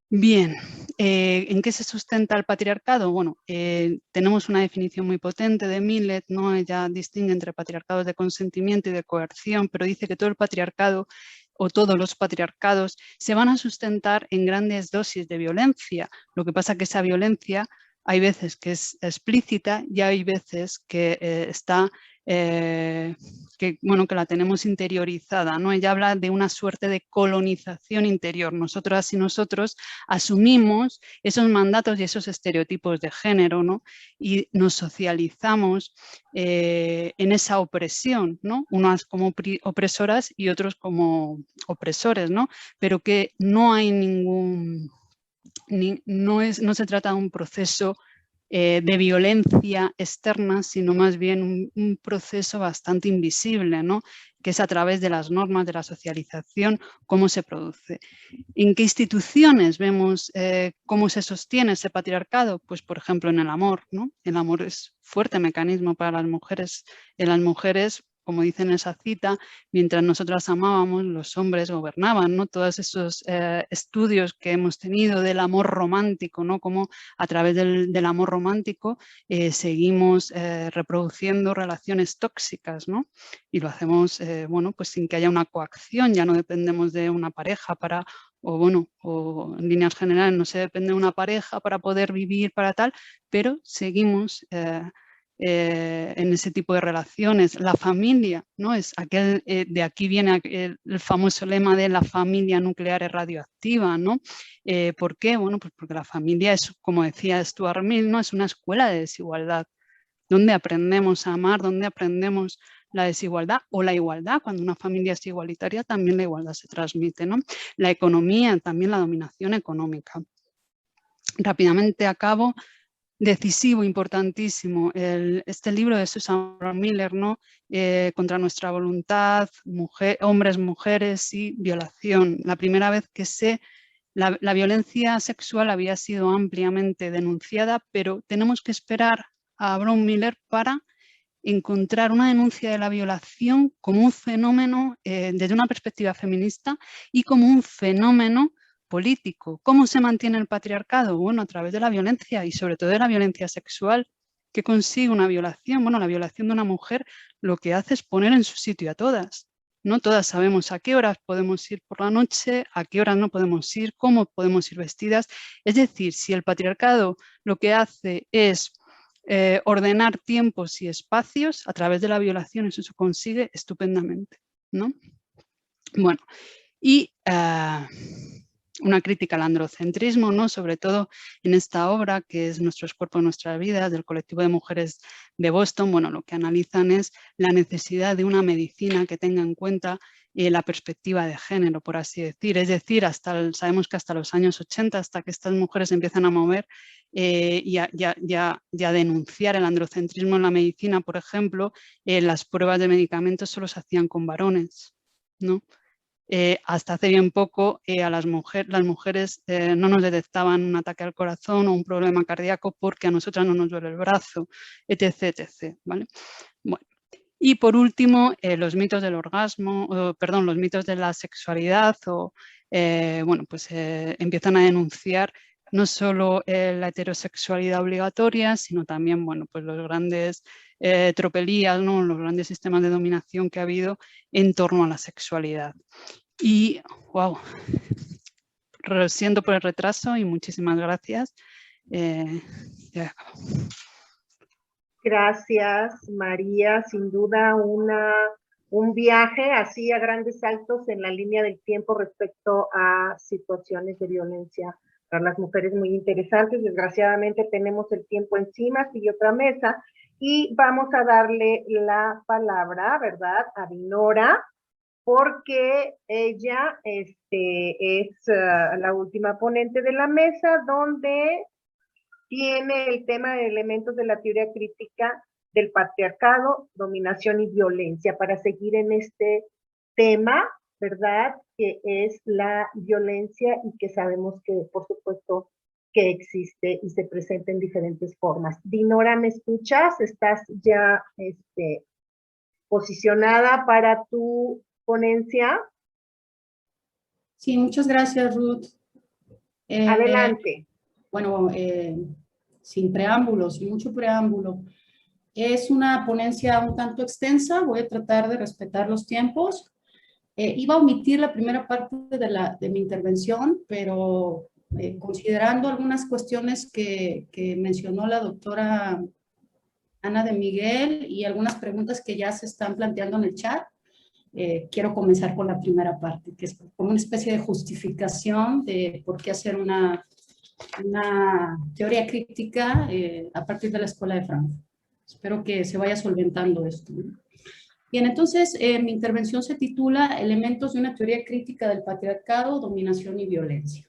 Bien, ¿en qué se sustenta el patriarcado? Bueno, tenemos una definición muy potente de Millet, ¿no? Ella distingue entre patriarcados de consentimiento y de coerción, pero dice que todo el patriarcado o todos los patriarcados se van a sustentar en grandes dosis de violencia. Lo que pasa es que esa violencia hay veces que es explícita y hay veces que que la tenemos interiorizada, ¿no? Ella habla de una suerte de colonización interior. Nosotras y nosotros asumimos esos mandatos y esos estereotipos de género, ¿no? Y nos socializamos en esa opresión, ¿no? Unas como opresoras y otros como opresores, ¿no? Pero que no hay no se trata de un proceso de violencia externa, sino más bien un proceso bastante invisible, ¿no? Que es a través de las normas, de la socialización, cómo se produce. ¿En qué instituciones vemos cómo se sostiene ese patriarcado? Pues, por ejemplo, en el amor, ¿no? El amor es fuerte mecanismo para las mujeres. En las mujeres, como dice en esa cita, mientras nosotras amábamos, los hombres gobernaban, ¿no? Todos esos estudios que hemos tenido del amor romántico, ¿no? Como a través del amor romántico seguimos reproduciendo relaciones tóxicas, ¿no? Y lo hacemos, pues sin que haya una coacción, ya no dependemos de una pareja o en líneas generales no se depende de una pareja para poder vivir, para tal, pero seguimos en ese tipo de relaciones. La familia, ¿no? Es aquel, de aquí viene el famoso lema de la familia nuclear es radioactiva, ¿no? ¿Por qué? Bueno, pues porque la familia es, como decía Stuart Mill, ¿no? Es una escuela de desigualdad, donde aprendemos a amar, donde aprendemos la desigualdad o la igualdad. Cuando una familia es igualitaria, también la igualdad se transmite, ¿no? La economía, también la dominación económica. Rápidamente acabo. Decisivo, importantísimo, este libro de Susan Miller, ¿no? Contra nuestra voluntad, hombres, mujeres y violación. La primera vez que se La violencia sexual había sido ampliamente denunciada, pero tenemos que esperar a Braun Miller para encontrar una denuncia de la violación como un fenómeno desde una perspectiva feminista y como un fenómeno político. ¿Cómo se mantiene el patriarcado? Bueno, a través de la violencia y sobre todo de la violencia sexual. ¿Qué consigue una violación? Bueno, la violación de una mujer lo que hace es poner en su sitio a todas. No todas sabemos a qué horas podemos ir por la noche, a qué horas no podemos ir, cómo podemos ir vestidas. Es decir, si el patriarcado lo que hace es ordenar tiempos y espacios, a través de la violación eso se consigue estupendamente, ¿no? Bueno, y una crítica al androcentrismo, ¿no? Sobre todo en esta obra que es Nuestros cuerpos, nuestras vidas, del colectivo de mujeres de Boston. Bueno, lo que analizan es la necesidad de una medicina que tenga en cuenta la perspectiva de género, por así decir. Es decir, sabemos que hasta los años 80, hasta que estas mujeres empiezan a mover y a denunciar el androcentrismo en la medicina, por ejemplo, las pruebas de medicamentos solo se hacían con varones, ¿no? Hasta hace bien poco las mujeres no nos detectaban un ataque al corazón o un problema cardíaco porque a nosotras no nos duele el brazo, etc. etc. ¿Vale? Bueno. Y por último, los mitos del orgasmo, los mitos de la sexualidad empiezan a denunciar no solo la heterosexualidad obligatoria, sino también pues los grandes tropelías, ¿no? Los grandes sistemas de dominación que ha habido en torno a la sexualidad. Y, wow, lo siento por el retraso y muchísimas gracias. Ya acabo. Gracias, María. Sin duda un viaje así a grandes saltos en la línea del tiempo respecto a situaciones de violencia para las mujeres muy interesantes. Desgraciadamente tenemos el tiempo encima, sigue otra mesa y vamos a darle la palabra, ¿verdad?, a Dinora, porque ella es la última ponente de la mesa, donde tiene el tema de elementos de la teoría crítica del patriarcado, dominación y violencia, para seguir en este tema, ¿verdad?, que es la violencia y que sabemos que, por supuesto, que existe y se presenta en diferentes formas. Dinora, ¿me escuchas? ¿Estás ya posicionada para tu ponencia? Sí, muchas gracias, Ruth. Adelante. Bueno, sin preámbulos, sin mucho preámbulo. Es una ponencia un tanto extensa, voy a tratar de respetar los tiempos. Iba a omitir la primera parte de mi intervención, pero considerando algunas cuestiones que mencionó la doctora Ana de Miguel y algunas preguntas que ya se están planteando en el chat, quiero comenzar con la primera parte, que es como una especie de justificación de por qué hacer una teoría crítica a partir de la Escuela de Frankfurt. Espero que se vaya solventando esto. Bien, entonces mi intervención se titula Elementos de una teoría crítica del patriarcado, dominación y violencia.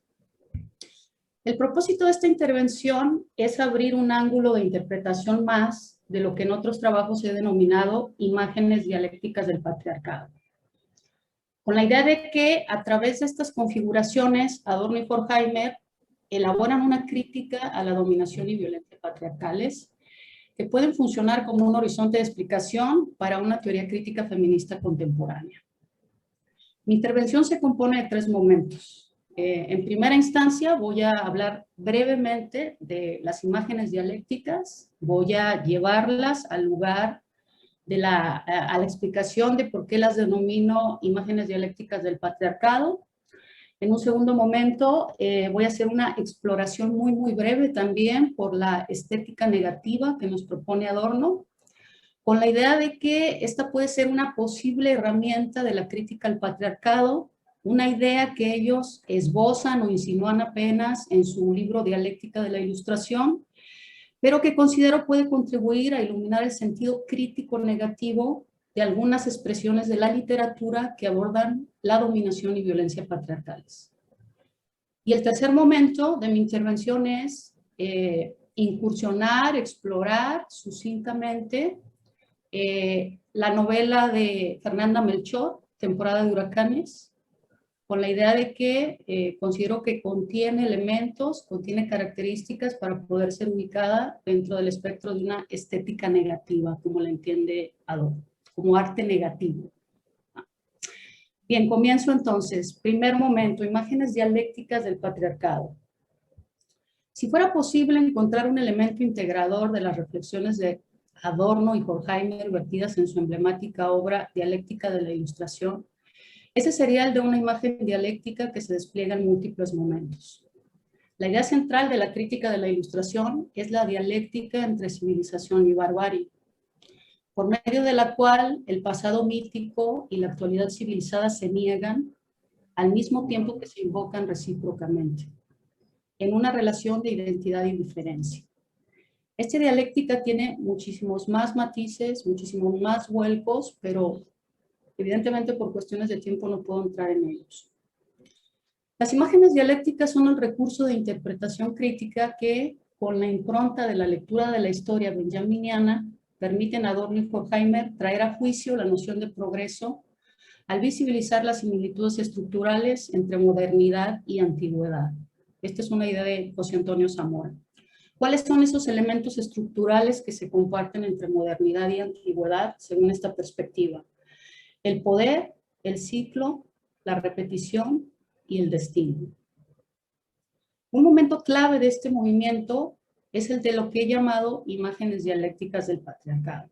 El propósito de esta intervención es abrir un ángulo de interpretación más de lo que en otros trabajos he denominado imágenes dialécticas del patriarcado. Con la idea de que a través de estas configuraciones, Adorno y Horkheimer elaboran una crítica a la dominación y violencia patriarcales que pueden funcionar como un horizonte de explicación para una teoría crítica feminista contemporánea. Mi intervención se compone de 3 momentos. En primera instancia voy a hablar brevemente de las imágenes dialécticas, voy a llevarlas al lugar a la explicación de por qué las denomino imágenes dialécticas del patriarcado. En un segundo momento voy a hacer una exploración muy breve también por la estética negativa que nos propone Adorno, con la idea de que esta puede ser una posible herramienta de la crítica al patriarcado, una idea que ellos esbozan o insinúan apenas en su libro Dialéctica de la Ilustración, pero que considero puede contribuir a iluminar el sentido crítico negativo de algunas expresiones de la literatura que abordan la dominación y violencia patriarcales. Y el tercer momento de mi intervención es incursionar, explorar sucintamente la novela de Fernanda Melchor, Temporada de huracanes, con la idea de que considero que contiene elementos, contiene características para poder ser ubicada dentro del espectro de una estética negativa, como la entiende Adorno, como arte negativo. Bien, comienzo entonces. Primer momento, imágenes dialécticas del patriarcado. Si fuera posible encontrar un elemento integrador de las reflexiones de Adorno y Horkheimer vertidas en su emblemática obra Dialéctica de la Ilustración, ese sería el de una imagen dialéctica que se despliega en múltiples momentos. La idea central de la crítica de la Ilustración es la dialéctica entre civilización y barbarie, por medio de la cual el pasado mítico y la actualidad civilizada se niegan al mismo tiempo que se invocan recíprocamente, en una relación de identidad y diferencia. Esta dialéctica tiene muchísimos más matices, muchísimos más vuelcos, pero evidentemente por cuestiones de tiempo no puedo entrar en ellos. Las imágenes dialécticas son el recurso de interpretación crítica que, con la impronta de la lectura de la historia benjaminiana, permiten a Adorno y Horkheimer traer a juicio la noción de progreso al visibilizar las similitudes estructurales entre modernidad y antigüedad. Esta es una idea de José Antonio Zamora. ¿Cuáles son esos elementos estructurales que se comparten entre modernidad y antigüedad según esta perspectiva? El poder, el ciclo, la repetición y el destino. Un momento clave de este movimiento es el de lo que he llamado imágenes dialécticas del patriarcado.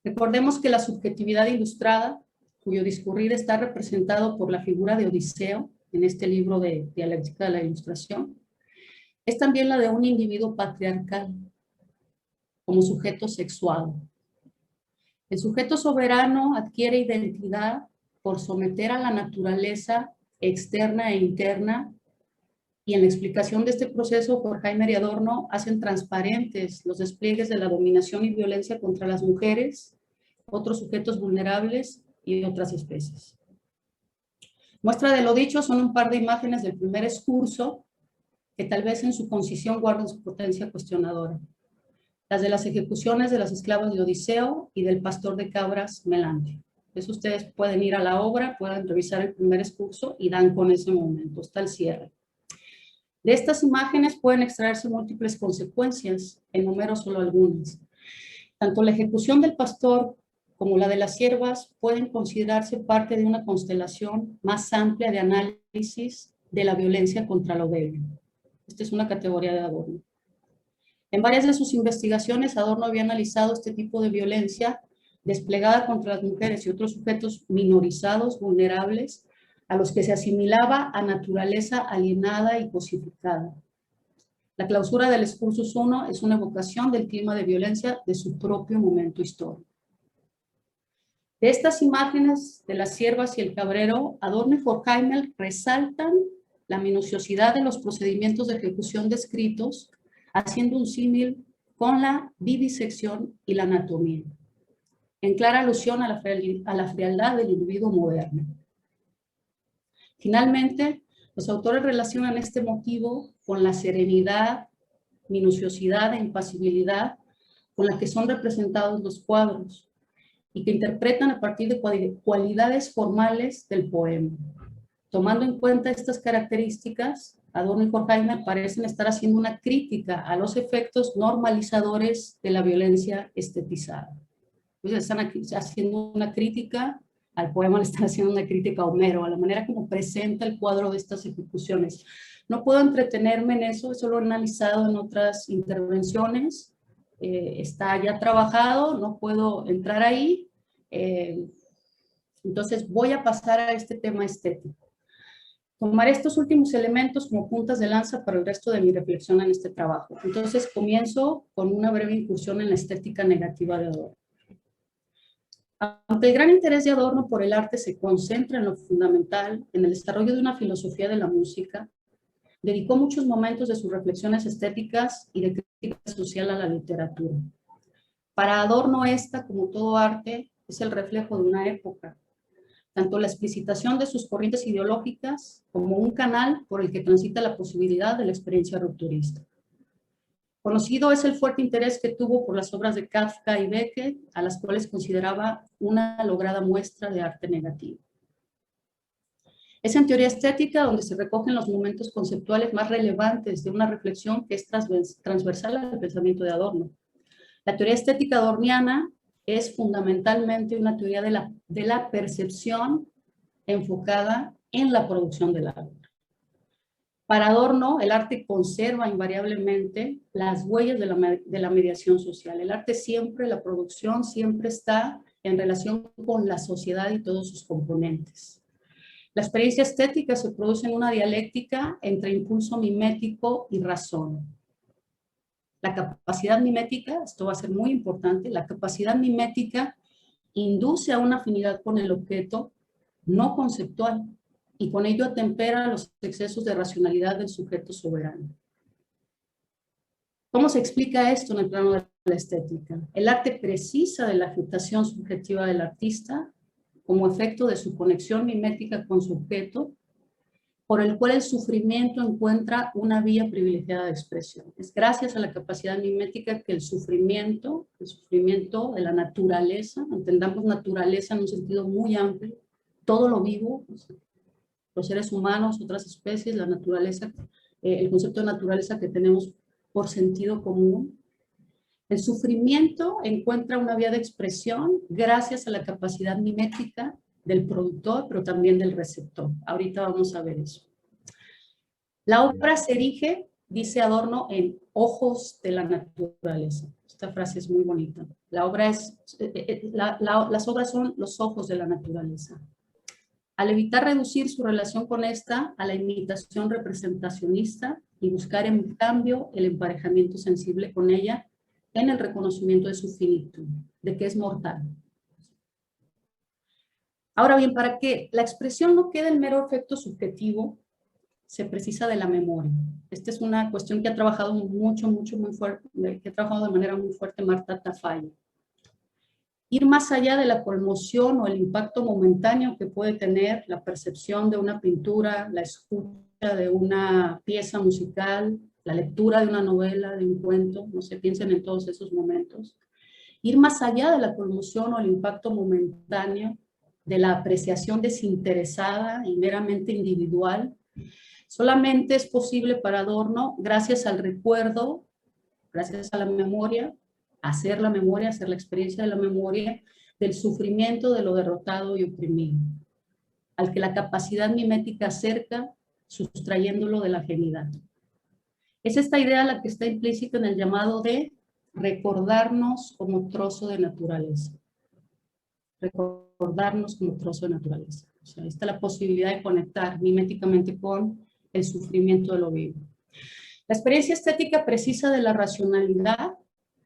Recordemos que la subjetividad ilustrada, cuyo discurrir está representado por la figura de Odiseo, en este libro de Dialéctica de la Ilustración, es también la de un individuo patriarcal, como sujeto sexuado. El sujeto soberano adquiere identidad por someter a la naturaleza externa e interna, y en la explicación de este proceso, Horkheimer y Adorno hacen transparentes los despliegues de la dominación y violencia contra las mujeres, otros sujetos vulnerables y otras especies. Muestra de lo dicho son un par de imágenes del primer excurso que tal vez en su concisión guardan su potencia cuestionadora. Las de las ejecuciones de las esclavas de Odiseo y del pastor de cabras Melante. Eso ustedes pueden ir a la obra, pueden revisar el primer excurso y dan con ese momento, está el cierre. De estas imágenes pueden extraerse múltiples consecuencias, enumero solo algunas. Tanto la ejecución del pastor como la de las siervas pueden considerarse parte de una constelación más amplia de análisis de la violencia contra lo débil. Esta es una categoría de Adorno. En varias de sus investigaciones, Adorno había analizado este tipo de violencia desplegada contra las mujeres y otros sujetos minorizados, vulnerables, a los que se asimilaba a naturaleza alienada y cosificada. La clausura del Excursus 1 es una evocación del clima de violencia de su propio momento histórico. De estas imágenes de las siervas y el cabrero, Adorno y Horkheimer resaltan la minuciosidad de los procedimientos de ejecución descritos, haciendo un símil con la vivisección y la anatomía, en clara alusión a la frialdad del individuo moderno. Finalmente, los autores relacionan este motivo con la serenidad, minuciosidad e impasibilidad con la que son representados los cuadros y que interpretan a partir de cualidades formales del poema. Tomando en cuenta estas características, Adorno y Horkheimer parecen estar haciendo una crítica a los efectos normalizadores de la violencia estetizada. Entonces están haciendo una crítica al poema, le están haciendo una crítica a Homero, a la manera como presenta el cuadro de estas ejecuciones. No puedo entretenerme en eso lo he analizado en otras intervenciones, está ya trabajado, no puedo entrar ahí, entonces voy a pasar a este tema estético. Tomaré estos últimos elementos como puntas de lanza para el resto de mi reflexión en este trabajo. Entonces comienzo con una breve incursión en la estética negativa de Adorno. Aunque el gran interés de Adorno por el arte se concentra en lo fundamental, en el desarrollo de una filosofía de la música, dedicó muchos momentos de sus reflexiones estéticas y de crítica social a la literatura. Para Adorno esta, como todo arte, es el reflejo de una época, tanto la explicitación de sus corrientes ideológicas como un canal por el que transita la posibilidad de la experiencia rupturista. Conocido es el fuerte interés que tuvo por las obras de Kafka y Beckett, a las cuales consideraba una lograda muestra de arte negativo. Es en teoría estética donde se recogen los momentos conceptuales más relevantes de una reflexión que es transversal al pensamiento de Adorno. La teoría estética adorniana es fundamentalmente una teoría de la percepción enfocada en la producción del arte. Para Adorno, el arte conserva invariablemente las huellas de la mediación social. El arte siempre, la producción siempre está en relación con la sociedad y todos sus componentes. La experiencia estética se produce en una dialéctica entre impulso mimético y razón. La capacidad mimética, esto va a ser muy importante, la capacidad mimética induce a una afinidad con el objeto no conceptual y con ello atempera los excesos de racionalidad del sujeto soberano. ¿Cómo se explica esto en el plano de la estética? El arte precisa de la afectación subjetiva del artista como efecto de su conexión mimética con su objeto, por el cual el sufrimiento encuentra una vía privilegiada de expresión. Es gracias a la capacidad mimética que el sufrimiento de la naturaleza, entendamos naturaleza en un sentido muy amplio, todo lo vivo, los seres humanos, otras especies, la naturaleza, el concepto de naturaleza que tenemos por sentido común. El sufrimiento encuentra una vía de expresión gracias a la capacidad mimética del productor, pero también del receptor. Ahorita vamos a ver eso. La obra se erige, dice Adorno, en ojos de la naturaleza. Esta frase es muy bonita. La obra es, las obras son los ojos de la naturaleza. Al evitar reducir su relación con esta a la imitación representacionista y buscar en cambio el emparejamiento sensible con ella en el reconocimiento de su finitud, de que es mortal. Ahora bien, para que la expresión no quede en mero efecto subjetivo, se precisa de la memoria. Esta es una cuestión que ha trabajado muy fuerte, que ha trabajado de manera muy fuerte Marta Tafalla. Ir más allá de la conmoción o el impacto momentáneo que puede tener la percepción de una pintura, la escucha de una pieza musical, la lectura de una novela, de un cuento, no se piensen en todos esos momentos. Ir más allá de la conmoción o el impacto momentáneo, de la apreciación desinteresada y meramente individual, solamente es posible para Adorno gracias al recuerdo, gracias a la memoria, hacer la experiencia de la memoria, del sufrimiento de lo derrotado y oprimido, al que la capacidad mimética acerca, sustrayéndolo de la ajenidad. Es esta idea la que está implícita en el llamado de recordarnos como trozo de naturaleza. Recordarnos como trozo de naturaleza. O sea, está la posibilidad de conectar miméticamente con el sufrimiento de lo vivo. La experiencia estética precisa de la racionalidad,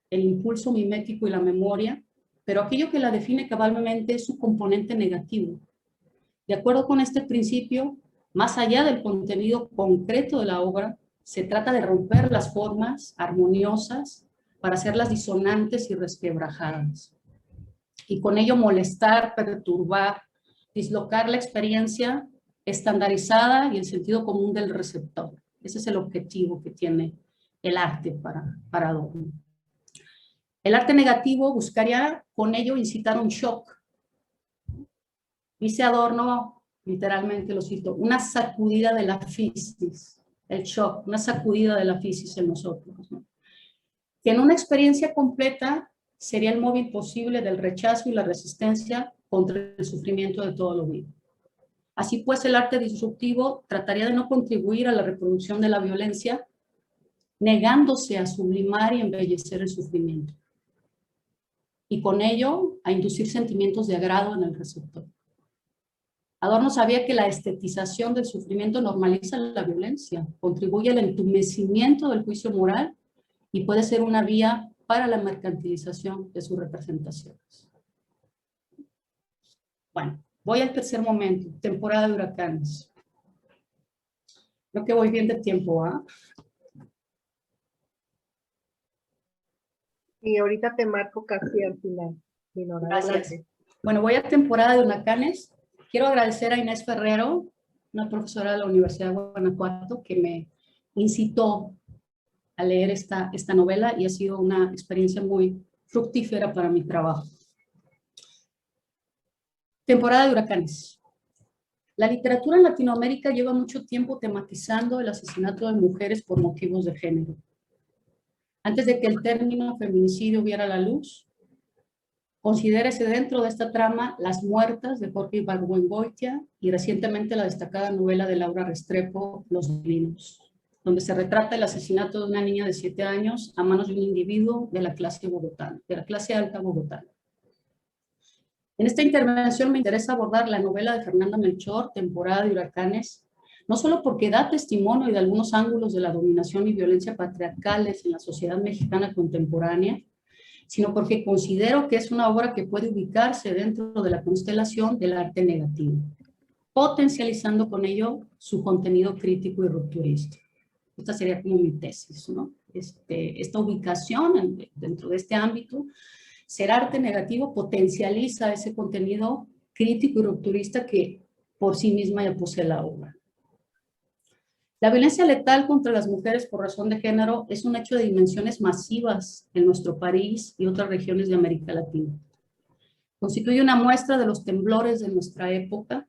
el impulso mimético y la memoria, pero aquello que la define cabalmente es su componente negativo. De acuerdo con este principio, más allá del contenido concreto de la obra, se trata de romper las formas armoniosas para hacerlas disonantes y resquebrajadas. Y con ello molestar, perturbar, dislocar la experiencia estandarizada y el sentido común del receptor. Ese es el objetivo que tiene el arte para Adorno. El arte negativo buscaría con ello incitar un shock. Dice Adorno, literalmente lo cito, una sacudida de la fisis, el shock, una sacudida de la fisis en nosotros, ¿no? Que en una experiencia completa sería el móvil posible del rechazo y la resistencia contra el sufrimiento de todo lo vivo. Así pues, el arte disruptivo trataría de no contribuir a la reproducción de la violencia, negándose a sublimar y embellecer el sufrimiento, y con ello a inducir sentimientos de agrado en el receptor. Adorno sabía que la estetización del sufrimiento normaliza la violencia, contribuye al entumecimiento del juicio moral y puede ser una vía para la mercantilización de sus representaciones. Bueno, voy al tercer momento, temporada de huracanes. Creo que voy bien de tiempo, ¿ah? Y ahorita te marco casi al final. Gracias. Bueno, voy a temporada de huracanes. Quiero agradecer a Inés Ferrero, una profesora de la Universidad de Guanajuato, que me incitó a leer esta novela y ha sido una experiencia muy fructífera para mi trabajo. Temporada de huracanes. La literatura en Latinoamérica lleva mucho tiempo tematizando el asesinato de mujeres por motivos de género. Antes de que el término feminicidio viera la luz, considérese dentro de esta trama Las muertas de Jorge Ibargüengoitia y recientemente la destacada novela de Laura Restrepo, Los Molinos, donde se retrata el asesinato de una niña de 7 años a manos de un individuo de la clase bogotana, de la clase alta bogotana. En esta intervención me interesa abordar la novela de Fernanda Melchor, Temporada de huracanes, no solo porque da testimonio de algunos ángulos de la dominación y violencia patriarcales en la sociedad mexicana contemporánea, sino porque considero que es una obra que puede ubicarse dentro de la constelación del arte negativo, potencializando con ello su contenido crítico y rupturista. Esta sería como mi tesis, ¿no? Esta ubicación dentro de este ámbito, ser arte negativo potencializa ese contenido crítico y rupturista que por sí misma ya posee la obra. La violencia letal contra las mujeres por razón de género es un hecho de dimensiones masivas en nuestro país y otras regiones de América Latina. Constituye una muestra de los temblores de nuestra época,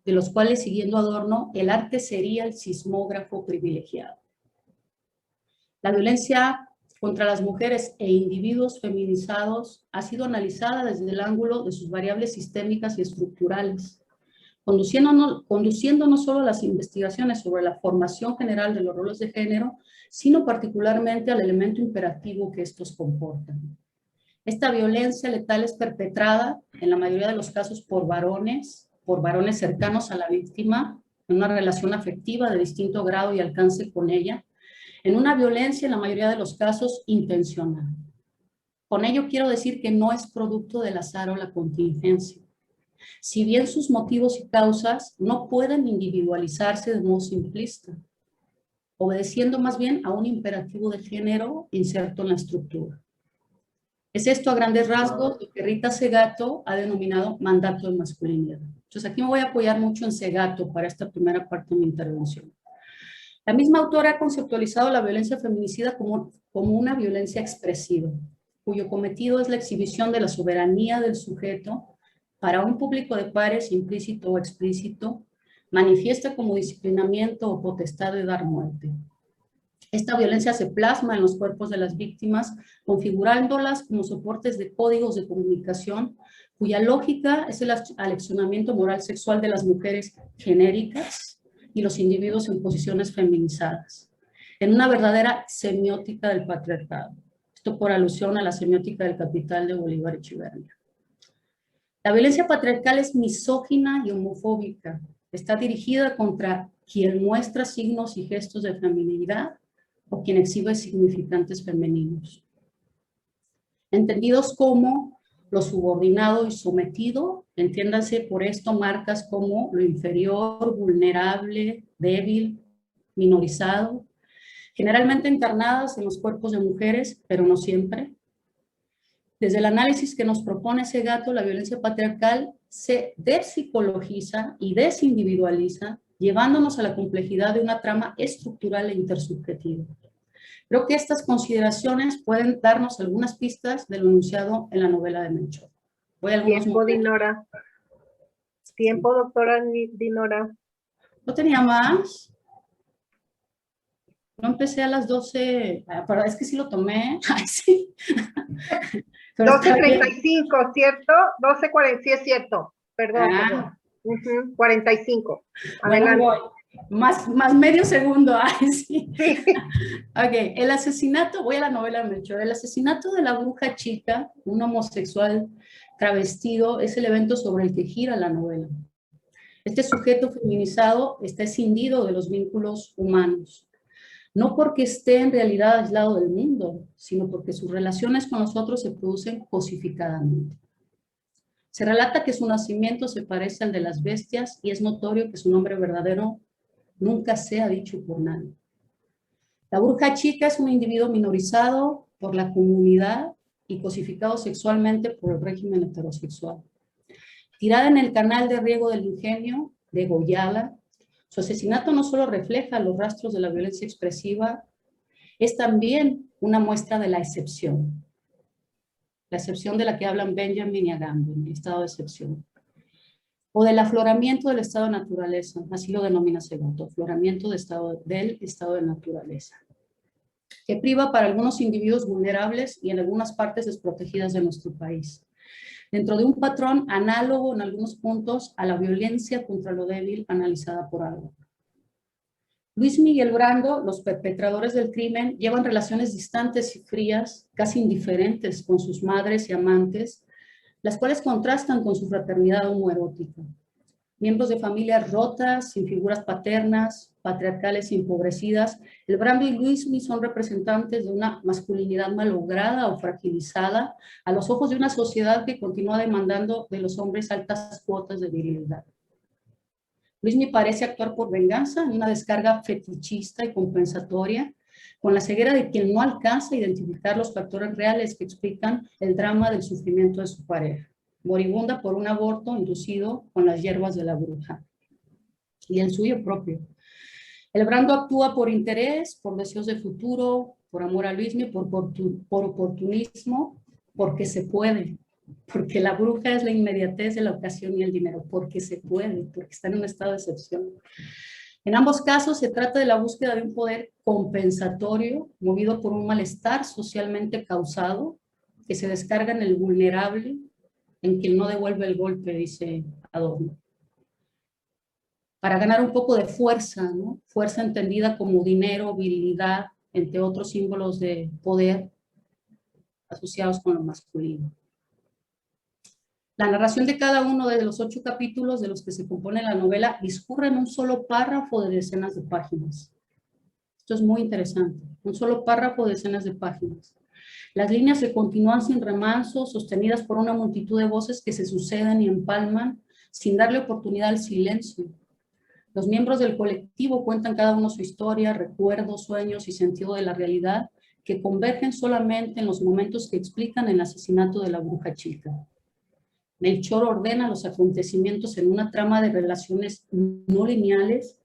de los cuales, siguiendo Adorno, el arte sería el sismógrafo privilegiado. La violencia contra las mujeres e individuos feminizados ha sido analizada desde el ángulo de sus variables sistémicas y estructurales, conduciendo no solo a las investigaciones sobre la formación general de los roles de género, sino particularmente al elemento imperativo que estos comportan. Esta violencia letal es perpetrada, en la mayoría de los casos, por varones cercanos a la víctima, en una relación afectiva de distinto grado y alcance con ella, en una violencia, en la mayoría de los casos, intencional. Con ello quiero decir que no es producto del azar o la contingencia. Si bien sus motivos y causas no pueden individualizarse de modo simplista, obedeciendo más bien a un imperativo de género inserto en la estructura. Es esto a grandes rasgos lo que Rita Segato ha denominado mandato de masculinidad. Entonces aquí me voy a apoyar mucho en Segato para esta primera parte de mi intervención. La misma autora ha conceptualizado la violencia feminicida como una violencia expresiva, cuyo cometido es la exhibición de la soberanía del sujeto para un público de pares implícito o explícito, manifiesta como disciplinamiento o potestad de dar muerte. Esta violencia se plasma en los cuerpos de las víctimas, configurándolas como soportes de códigos de comunicación, cuya lógica es el aleccionamiento moral sexual de las mujeres genéricas y los individuos en posiciones feminizadas, en una verdadera semiótica del patriarcado. Esto por alusión a la semiótica del Capital de Bolívar Echeverría. La violencia patriarcal es misógina y homofóbica. Está dirigida contra quien muestra signos y gestos de feminidad o quien exhibe significantes femeninos, entendidos como lo subordinado y sometido, entiéndase por esto marcas como lo inferior, vulnerable, débil, minorizado, generalmente encarnadas en los cuerpos de mujeres, pero no siempre. Desde el análisis que nos propone Segato, la violencia patriarcal se despsicologiza y desindividualiza, llevándonos a la complejidad de una trama estructural e intersubjetiva. Creo que momentos pueden darnos algunas pistas de lo enunciado en la novela de Melchor. Tiempo, Dinora. Tiempo, doctora Dinora. ¿No tenía más? No empecé a las 12, pero es que sí lo tomé. Ay, sí. 12:35, ¿cierto? 12:40, sí es cierto. Perdón. 45. Adelante. Bueno, más medio segundo. Ay, sí. Ok, el asesinato, voy a la novela de Melchor. El asesinato de la bruja chica, un homosexual travestido, es el evento sobre el que gira la novela. Este sujeto feminizado está escindido de los vínculos humanos. No porque esté en realidad aislado del mundo, sino porque sus relaciones con los otros se producen cosificadamente. Se relata que su nacimiento se parece al de las bestias y es notorio que su nombre verdadero nunca sea dicho por nadie. La bruja chica es un individuo minorizado por la comunidad y cosificado sexualmente por el régimen heterosexual. Tirada en el canal de riego del ingenio, degollada, su asesinato no solo refleja los rastros de la violencia expresiva, es también una muestra de la excepción de la que hablan Benjamin y Agamben, el estado de excepción. o del afloramiento del estado de naturaleza, así lo denomina Segundo, afloramiento del estado de naturaleza, que priva para algunos individuos vulnerables y en algunas partes desprotegidas de nuestro país, dentro de un patrón análogo en algunos puntos a la violencia contra lo débil analizada por Álvaro. Luis Miguel Brando, los perpetradores del crimen, llevan relaciones distantes y frías, casi indiferentes con sus madres y amantes, las cuales contrastan con su fraternidad homoerótica. Miembros de familias rotas, sin figuras paternas, patriarcales y empobrecidas, el Brando y Luismi son representantes de una masculinidad malograda o fragilizada a los ojos de una sociedad que continúa demandando de los hombres altas cuotas de virilidad. Luismi parece actuar por venganza en una descarga fetichista y compensatoria, con la ceguera de quien no alcanza a identificar los factores reales que explican el drama del sufrimiento de su pareja, moribunda por un aborto inducido con las hierbas de la bruja, y el suyo propio. El Brando actúa por interés, por deseos de futuro, por amor a Luismi, por oportunismo, porque se puede, porque la bruja es la inmediatez de la ocasión y el dinero, porque se puede, porque está en un estado de excepción. En ambos casos se trata de la búsqueda de un poder compensatorio, movido por un malestar socialmente causado, que se descarga en el vulnerable, en quien no devuelve el golpe, dice Adorno. Para ganar un poco de fuerza, ¿no? Fuerza entendida como dinero, virilidad, entre otros símbolos de poder asociados con lo masculino. La narración de cada uno de los 8 capítulos de los que se compone la novela discurre en un solo párrafo de decenas de páginas. Esto es muy interesante, un solo párrafo de decenas de páginas. Las líneas se continúan sin remanso, sostenidas por una multitud de voces que se suceden y empalman, sin darle oportunidad al silencio. Los miembros del colectivo cuentan cada uno su historia, recuerdos, sueños y sentido de la realidad, que convergen solamente en los momentos que explican el asesinato de la bruja chica. Melchor ordena los acontecimientos en una trama de relaciones no lineales.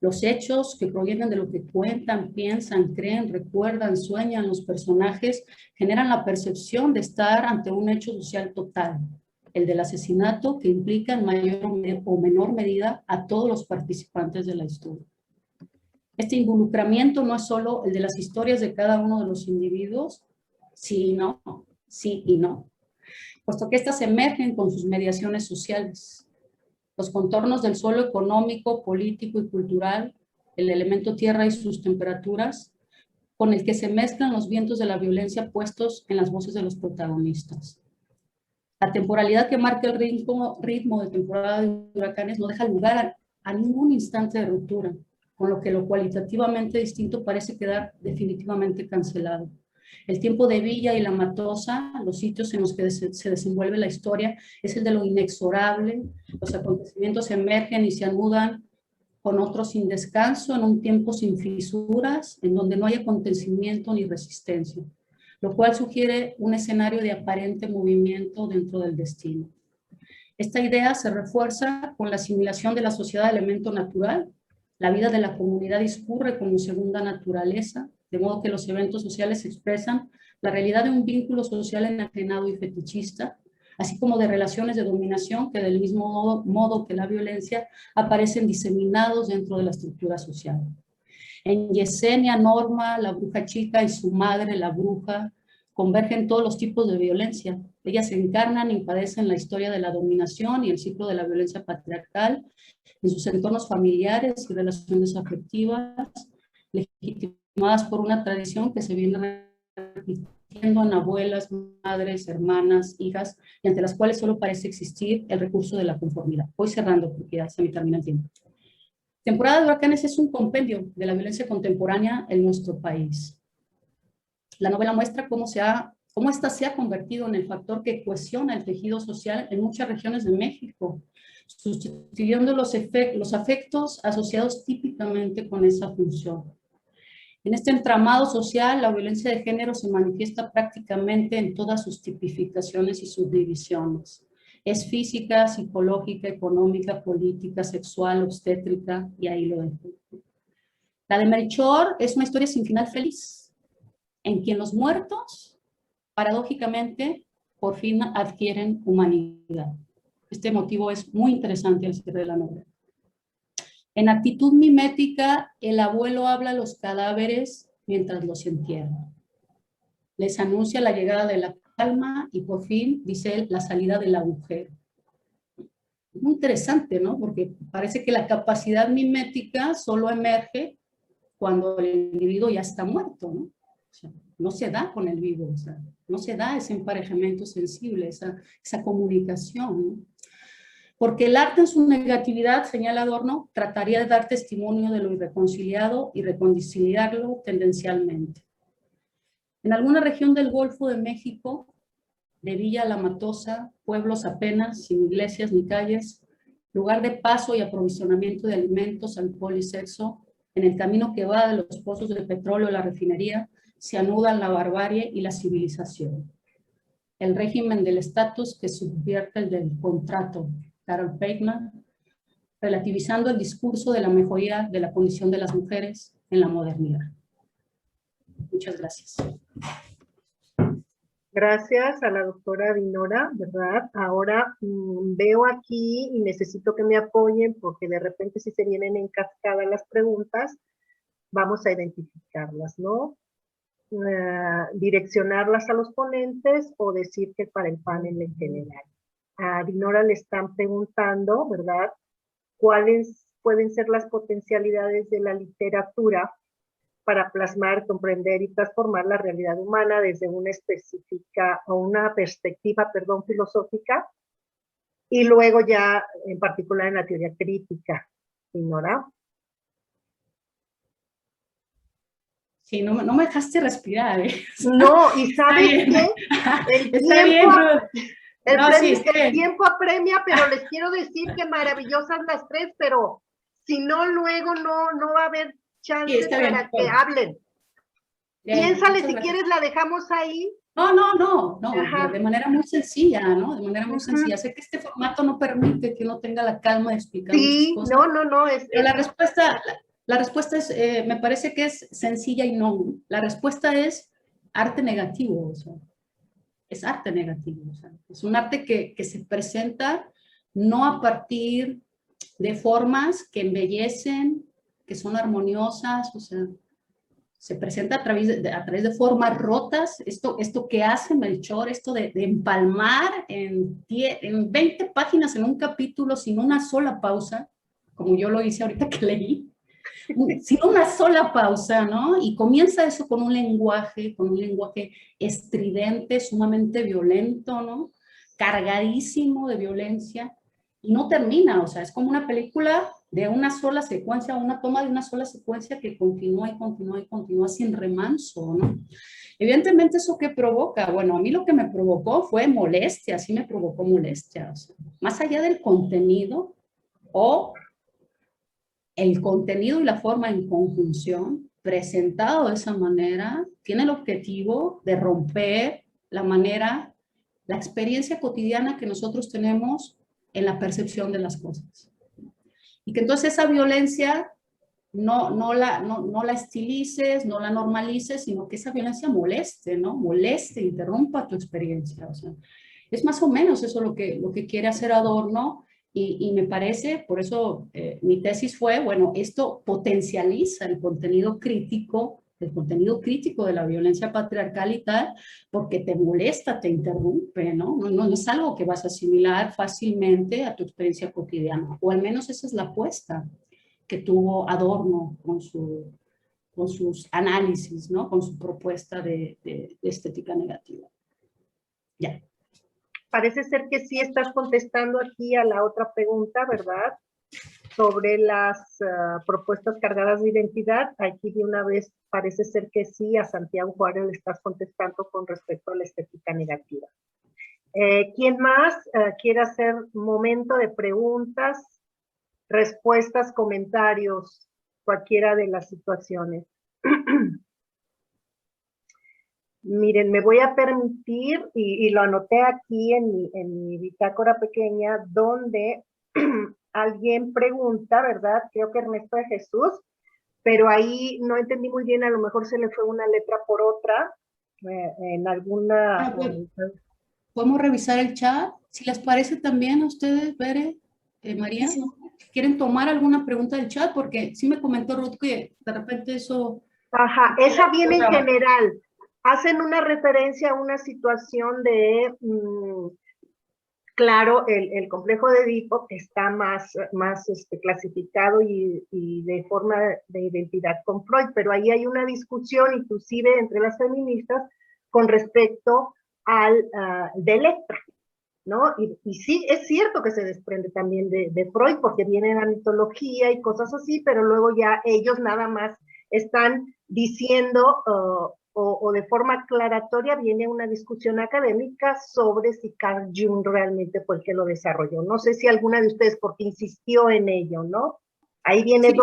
Los hechos que provienen de lo que cuentan, piensan, creen, recuerdan, sueñan los personajes generan la percepción de estar ante un hecho social total, el del asesinato, que implica en mayor o menor medida a todos los participantes de la historia. Este involucramiento no es solo el de las historias de cada uno de los individuos, sí y no, puesto que éstas emergen con sus mediaciones sociales. Los contornos del suelo económico, político y cultural, el elemento tierra y sus temperaturas, con el que se mezclan los vientos de la violencia puestos en las voces de los protagonistas. La temporalidad que marca el ritmo de temporada de huracanes no deja lugar a ningún instante de ruptura, con lo que lo cualitativamente distinto parece quedar definitivamente cancelado. El tiempo de Villa y La Matosa, los sitios en los que se desenvuelve la historia, es el de lo inexorable. Los acontecimientos emergen y se anudan con otros sin descanso, en un tiempo sin fisuras, en donde no hay acontecimiento ni resistencia, lo cual sugiere un escenario de aparente movimiento dentro del destino. Esta idea se refuerza con la asimilación de la sociedad de elemento natural. La vida de la comunidad discurre como segunda naturaleza, de modo que los eventos sociales expresan la realidad de un vínculo social enajenado y fetichista, así como de relaciones de dominación que del mismo modo que la violencia aparecen diseminados dentro de la estructura social. En Yesenia, Norma, la bruja chica y su madre, la bruja, convergen todos los tipos de violencia. Ellas encarnan y padecen la historia de la dominación y el ciclo de la violencia patriarcal en sus entornos familiares y relaciones afectivas, legitimadas por una tradición que se viene repitiendo en abuelas, madres, hermanas, hijas, y ante las cuales solo parece existir el recurso de la conformidad. Voy cerrando porque ya se me termina el tiempo. Temporada de huracanes es un compendio de la violencia contemporánea en nuestro país. La novela muestra cómo esta se ha convertido en el factor que cohesiona el tejido social en muchas regiones de México, sustituyendo los afectos asociados típicamente con esa función. En este entramado social, la violencia de género se manifiesta prácticamente en todas sus tipificaciones y subdivisiones. Es física, psicológica, económica, política, sexual, obstétrica, y ahí lo dejo. La de Melchor es una historia sin final feliz, en quien los muertos, paradójicamente, por fin adquieren humanidad. Este motivo es muy interesante al cierre de la novela. En actitud mimética, el abuelo habla a los cadáveres mientras los entierra. Les anuncia la llegada de la calma y por fin, dice él, la salida del agujero. Muy interesante, ¿no? Porque parece que la capacidad mimética solo emerge cuando el individuo ya está muerto, ¿no? O sea, no se da con el vivo, o sea, no se da ese emparejamiento sensible, esa comunicación, ¿no? Porque el arte en su negatividad, señala Adorno, trataría de dar testimonio de lo irreconciliado y reconciliarlo tendencialmente. En alguna región del Golfo de México, de Villa La Matosa, pueblos apenas, sin iglesias ni calles, lugar de paso y aprovisionamiento de alimentos, alcohol y sexo, en el camino que va de los pozos de petróleo a la refinería, se anudan la barbarie y la civilización. El régimen del estatus que subvierte el del contrato. Carol Pateman, relativizando el discurso de la mejoría de la condición de las mujeres en la modernidad. Muchas gracias. Gracias a la doctora Dinora, ¿verdad? Ahora veo aquí y necesito que me apoyen porque de repente si se vienen en cascada las preguntas, vamos a identificarlas, ¿no? Direccionarlas a los ponentes o decir que para el panel en general. A Dinora le están preguntando, ¿verdad? ¿Cuáles pueden ser las potencialidades de la literatura para plasmar, comprender y transformar la realidad humana desde una específica o una perspectiva, perdón, filosófica, y luego ya en particular en la teoría crítica, Dinora? Sí, no me dejaste respirar, ¿eh? No, y ¿sabes qué? El tiempo apremia, pero les quiero decir que maravillosas las tres, pero si no, luego no va a haber chance para que hablen. Piénsale si quieres, la dejamos ahí. No, de manera muy sencilla, ¿no? De manera muy sencilla. Sé que este formato no permite que uno tenga la calma de explicar muchas cosas. No. Pero la respuesta es, me parece que es sencilla y no. La respuesta es arte negativo, o sea, es arte negativo, o sea, es un arte que se presenta no a partir de formas que embellecen, que son armoniosas, o sea, se presenta a través de formas rotas, esto que hace Melchor, esto de empalmar en 20 páginas en un capítulo sin una sola pausa, como yo lo hice ahorita que leí, sin una sola pausa, ¿no? Y comienza eso con un lenguaje estridente, sumamente violento, ¿no? Cargadísimo de violencia, y no termina, o sea, es como una película de una sola secuencia, una toma de una sola secuencia que continúa y continúa y continúa sin remanso, ¿no? Evidentemente, ¿eso qué provoca? Bueno, a mí lo que me provocó fue molestia, sí me provocó molestia, o sea, más allá del contenido o el contenido y la forma en conjunción, presentado de esa manera, tiene el objetivo de romper la experiencia cotidiana que nosotros tenemos en la percepción de las cosas. Y que entonces esa violencia no la estilices, no la normalices, sino que esa violencia moleste, ¿no? Moleste, interrumpa tu experiencia. O sea, es más o menos eso lo que quiere hacer Adorno, y me parece, por eso mi tesis fue, bueno, esto potencializa el contenido crítico de la violencia patriarcal y tal, porque te molesta, te interrumpe, ¿no? No es algo que vas a asimilar fácilmente a tu experiencia cotidiana, o al menos esa es la apuesta que tuvo Adorno con sus análisis, ¿no? Con su propuesta de estética negativa. Ya. Parece ser que sí estás contestando aquí a la otra pregunta, ¿verdad? Sobre las propuestas cargadas de identidad. Aquí de una vez parece ser que sí, a Santiago Juárez le estás contestando con respecto a la estética negativa. ¿Quién más quiere hacer momento de preguntas, respuestas, comentarios, cualquiera de las situaciones? Miren, me voy a permitir, y lo anoté aquí en mi bitácora pequeña, donde alguien pregunta, ¿verdad? Creo que Ernesto de Jesús, pero ahí no entendí muy bien, a lo mejor se le fue una letra por otra, en alguna... podemos revisar el chat. Si les parece también a ustedes, Bere, María, Sí. ¿quieren tomar alguna pregunta del chat? Porque sí me comentó Ruth que de repente eso... Ajá, esa viene en general. Hacen una referencia a una situación de, claro, el complejo de Edipo está más clasificado y de forma de identidad con Freud, pero ahí hay una discusión inclusive entre las feministas con respecto al de Electra, ¿no? Y sí, es cierto que se desprende también de Freud, porque viene la mitología y cosas así, pero luego ya ellos nada más están diciendo, o de forma aclaratoria, viene una discusión académica sobre si Carl Jung realmente fue el que lo desarrolló. No sé si alguna de ustedes, porque insistió en ello, ¿no? Ahí viene Sí.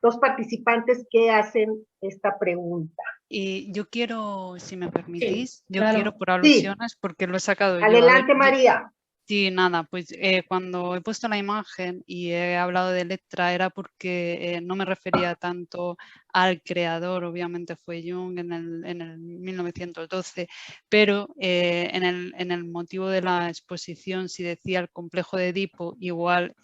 dos participantes que hacen esta pregunta. Y yo quiero, si me permitís, yo claro. quiero por alusiones, porque lo he sacado yo. Adelante, María. Sí, nada, pues cuando he puesto la imagen y he hablado de Electra era porque no me refería tanto al creador, obviamente fue Jung en el 1912, pero en el motivo de la exposición, si decía el complejo de Edipo, igual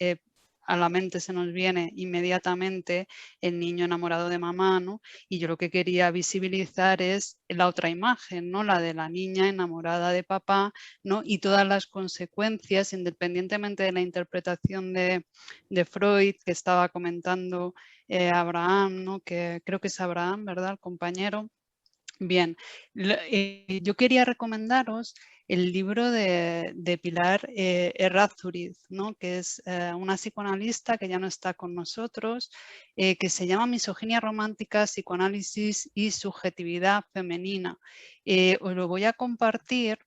a la mente se nos viene inmediatamente el niño enamorado de mamá, ¿no? Y yo lo que quería visibilizar es la otra imagen, ¿no? La de la niña enamorada de papá, ¿no? Y todas las consecuencias, independientemente de la interpretación de Freud, que estaba comentando Abraham, ¿no? Que creo que es Abraham, ¿verdad? El compañero. Bien, yo quería recomendaros el libro de Pilar Errázuriz, ¿no? Que es una psicoanalista que ya no está con nosotros, que se llama Misoginia romántica, psicoanálisis y subjetividad femenina. Os lo voy a compartir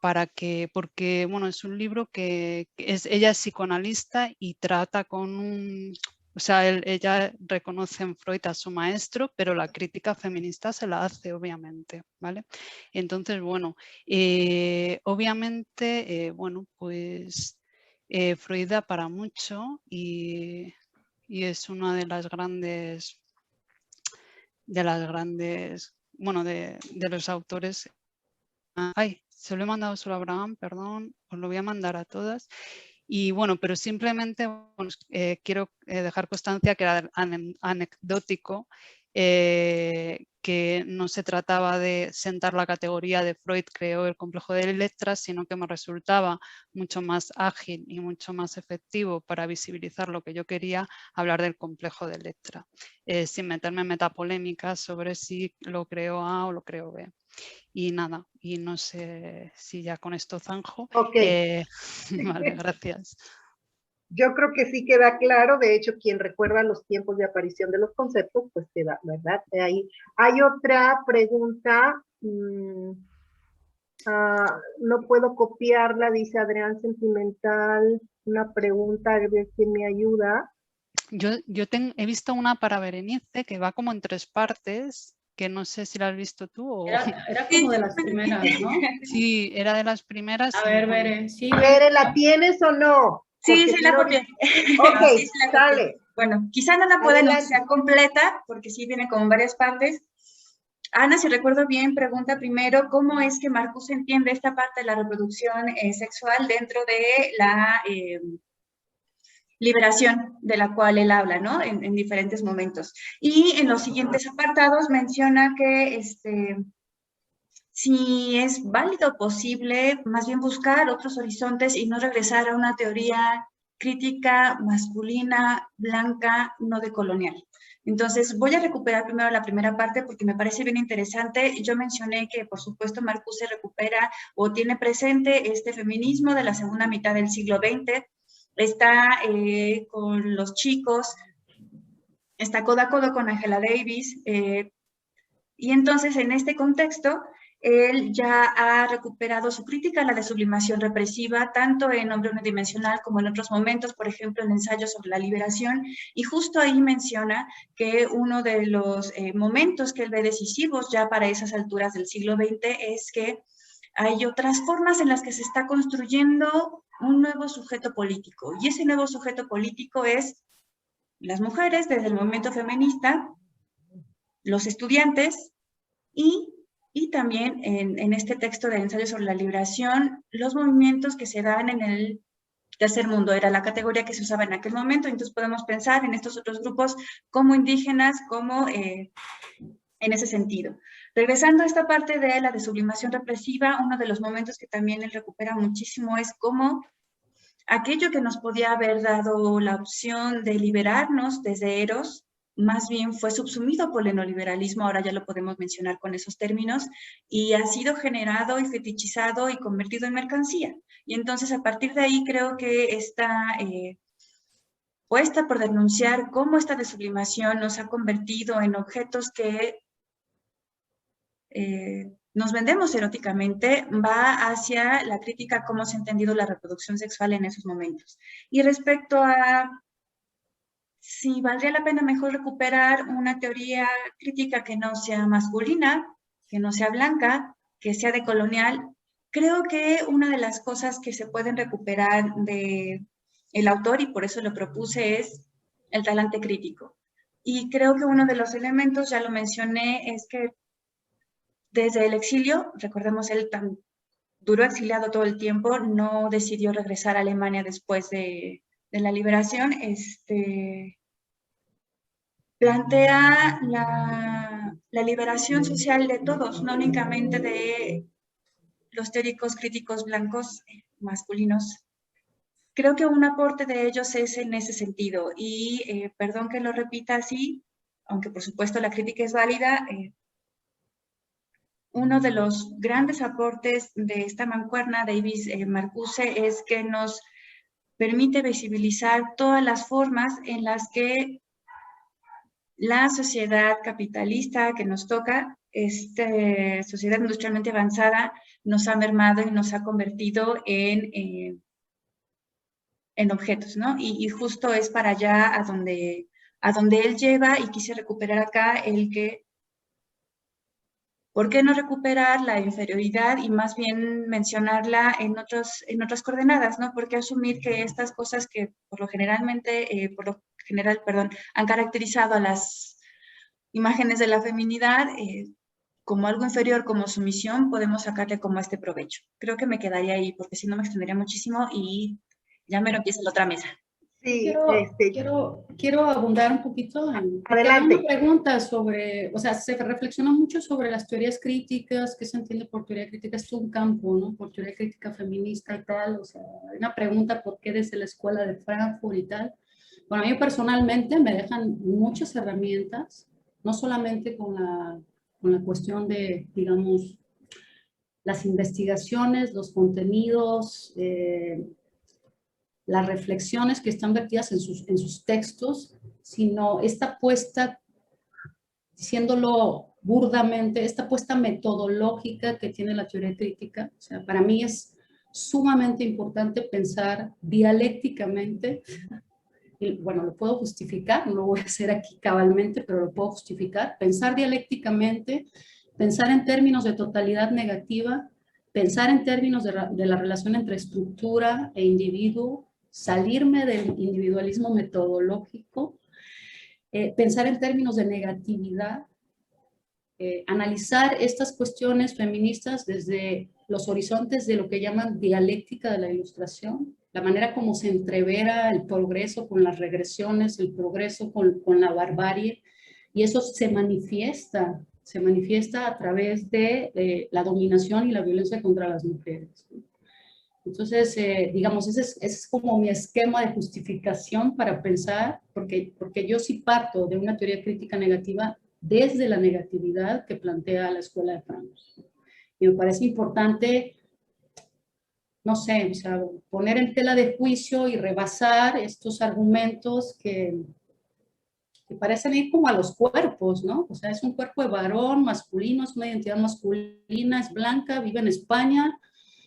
porque bueno, es un libro que ella es psicoanalista y trata con o sea, ella reconoce en Freud a su maestro, pero la crítica feminista se la hace, obviamente, ¿vale? Entonces, bueno, obviamente, bueno, pues Freud da para mucho y es una de las grandes, bueno, de los autores. Ay, se lo he mandado solo a Abraham, perdón, os lo voy a mandar a todas. Y bueno, pero simplemente bueno, quiero dejar constancia que era anecdótico, que no se trataba de sentar la categoría de Freud creó el complejo de Electra, sino que me resultaba mucho más ágil y mucho más efectivo para visibilizar lo que yo quería, hablar del complejo de Electra, sin meterme en metapolémicas sobre si lo creó A o lo creó B. Y nada, y no sé si ya con esto zanjo. Ok. Vale, gracias. Yo creo que sí queda claro, de hecho, quien recuerda los tiempos de aparición de los conceptos, pues queda, ¿verdad? Ahí. Hay otra pregunta, no puedo copiarla, dice Adrián Sentimental, una pregunta, a ver quién me ayuda. Yo he visto una para Berenice que va como en 3 partes, que no sé si la has visto tú o... Era como de las primeras, ¿no? Sí, era de las primeras. A ver, Bere, sí. Bere, ¿la tienes o no? Sí, sí la copié. Ok, sí, la copié. sale. Bueno, quizá no la pueden anunciar completa, porque sí viene con varias partes. Ana, si recuerdo bien, pregunta primero, ¿cómo es que Marcuse entiende esta parte de la reproducción sexual dentro de la liberación de la cual él habla, ¿no? En diferentes momentos. Y en los siguientes apartados menciona que si es válido o posible más bien buscar otros horizontes y no regresar a una teoría crítica masculina, blanca, no decolonial. Entonces, voy a recuperar primero la primera parte porque me parece bien interesante. Yo mencioné que, por supuesto, Marcuse recupera o tiene presente este feminismo de la segunda mitad del siglo XX. Está con los chicos, está codo a codo con Angela Davis. Y entonces, en este contexto, él ya ha recuperado su crítica a la desublimación represiva, tanto en Hombre Unidimensional como en otros momentos, por ejemplo, en Ensayo sobre la Liberación, y justo ahí menciona que uno de los momentos que él ve decisivos ya para esas alturas del siglo XX es que hay otras formas en las que se está construyendo un nuevo sujeto político, y ese nuevo sujeto político es las mujeres desde el movimiento feminista, los estudiantes y y también en este texto de ensayo sobre la liberación, los movimientos que se dan en el tercer mundo era la categoría que se usaba en aquel momento, entonces podemos pensar en estos otros grupos como indígenas, como en ese sentido. Regresando a esta parte de la desublimación represiva, uno de los momentos que también él recupera muchísimo es cómo aquello que nos podía haber dado la opción de liberarnos desde Eros, más bien fue subsumido por el neoliberalismo, ahora ya lo podemos mencionar con esos términos, y ha sido generado y fetichizado y convertido en mercancía. Y entonces a partir de ahí creo que esta puesta por denunciar cómo esta desublimación nos ha convertido en objetos que nos vendemos eróticamente, va hacia la crítica a cómo se ha entendido la reproducción sexual en esos momentos. Y respecto a si valdría la pena mejor recuperar una teoría crítica que no sea masculina, que no sea blanca, que sea decolonial, creo que una de las cosas que se pueden recuperar de el autor, y por eso lo propuse, es el talante crítico. Y creo que uno de los elementos, ya lo mencioné, es que desde el exilio, recordemos, él tan duró exiliado todo el tiempo, no decidió regresar a Alemania después de la liberación, plantea la liberación social de todos, no únicamente de los teóricos críticos blancos masculinos. Creo que un aporte de ellos es en ese sentido, y perdón que lo repita así, aunque por supuesto la crítica es válida, uno de los grandes aportes de esta mancuerna, Davis Marcuse, es que nos permite visibilizar todas las formas en las que la sociedad capitalista que nos toca, sociedad industrialmente avanzada, nos ha mermado y nos ha convertido en objetos, ¿no? Y justo es para allá a donde él lleva, y quise recuperar acá el que ¿por qué no recuperar la inferioridad y más bien mencionarla en otras coordenadas, ¿no? ¿Por qué asumir que estas cosas que por lo general, han caracterizado a las imágenes de la feminidad como algo inferior, como sumisión, podemos sacarle como este provecho? Creo que me quedaría ahí, porque si no me extendería muchísimo y ya me lo empieza la otra mesa. Sí, quiero abundar un poquito en adelante. una pregunta sobre, o sea, se reflexiona mucho sobre las teorías críticas, qué se entiende por teoría crítica, es un campo, ¿no? Por teoría crítica feminista y tal, o sea, hay una pregunta por qué desde la escuela de Frankfurt y tal. Bueno, a mí personalmente me dejan muchas herramientas, no solamente con la cuestión de, digamos, las investigaciones, los contenidos, las reflexiones que están vertidas en sus textos, sino esta apuesta, diciéndolo burdamente, esta apuesta metodológica que tiene la teoría crítica. O sea, para mí es sumamente importante pensar dialécticamente, y bueno, lo puedo justificar, no lo voy a hacer aquí cabalmente, pero lo puedo justificar, pensar dialécticamente, pensar en términos de totalidad negativa, pensar en términos de la relación entre estructura e individuo, salirme del individualismo metodológico, pensar en términos de negatividad, analizar estas cuestiones feministas desde los horizontes de lo que llaman dialéctica de la ilustración, la manera como se entrevera el progreso con las regresiones, el progreso con la barbarie, y eso se manifiesta a través de la dominación y la violencia contra las mujeres. Entonces, digamos, ese es como mi esquema de justificación para pensar, porque yo sí parto de una teoría crítica negativa desde la negatividad que plantea la escuela de Frankfurt. Y me parece importante, no sé, o sea, poner en tela de juicio y rebasar estos argumentos que parecen ir como a los cuerpos, ¿no? O sea, es un cuerpo de varón, masculino, es una identidad masculina, es blanca, vive en España,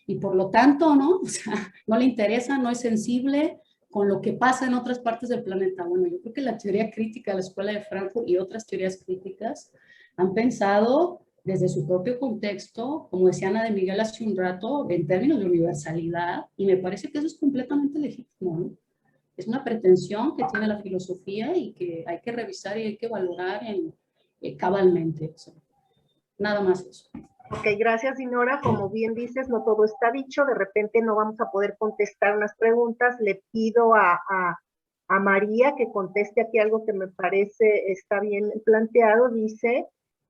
y por lo tanto, ¿no? O sea, no le interesa, no es sensible con lo que pasa en otras partes del planeta. Bueno, yo creo que la teoría crítica de la Escuela de Frankfurt y otras teorías críticas han pensado desde su propio contexto, como decía Ana de Miguel hace un rato, en términos de universalidad, y me parece que eso es completamente legítimo, ¿no? Es una pretensión que tiene la filosofía y que hay que revisar y hay que valorar cabalmente. O sea, nada más eso. Ok, gracias, Dinora. Como bien dices, no todo está dicho. De repente no vamos a poder contestar unas preguntas. Le pido a María que conteste aquí algo que me parece está bien planteado. Dice,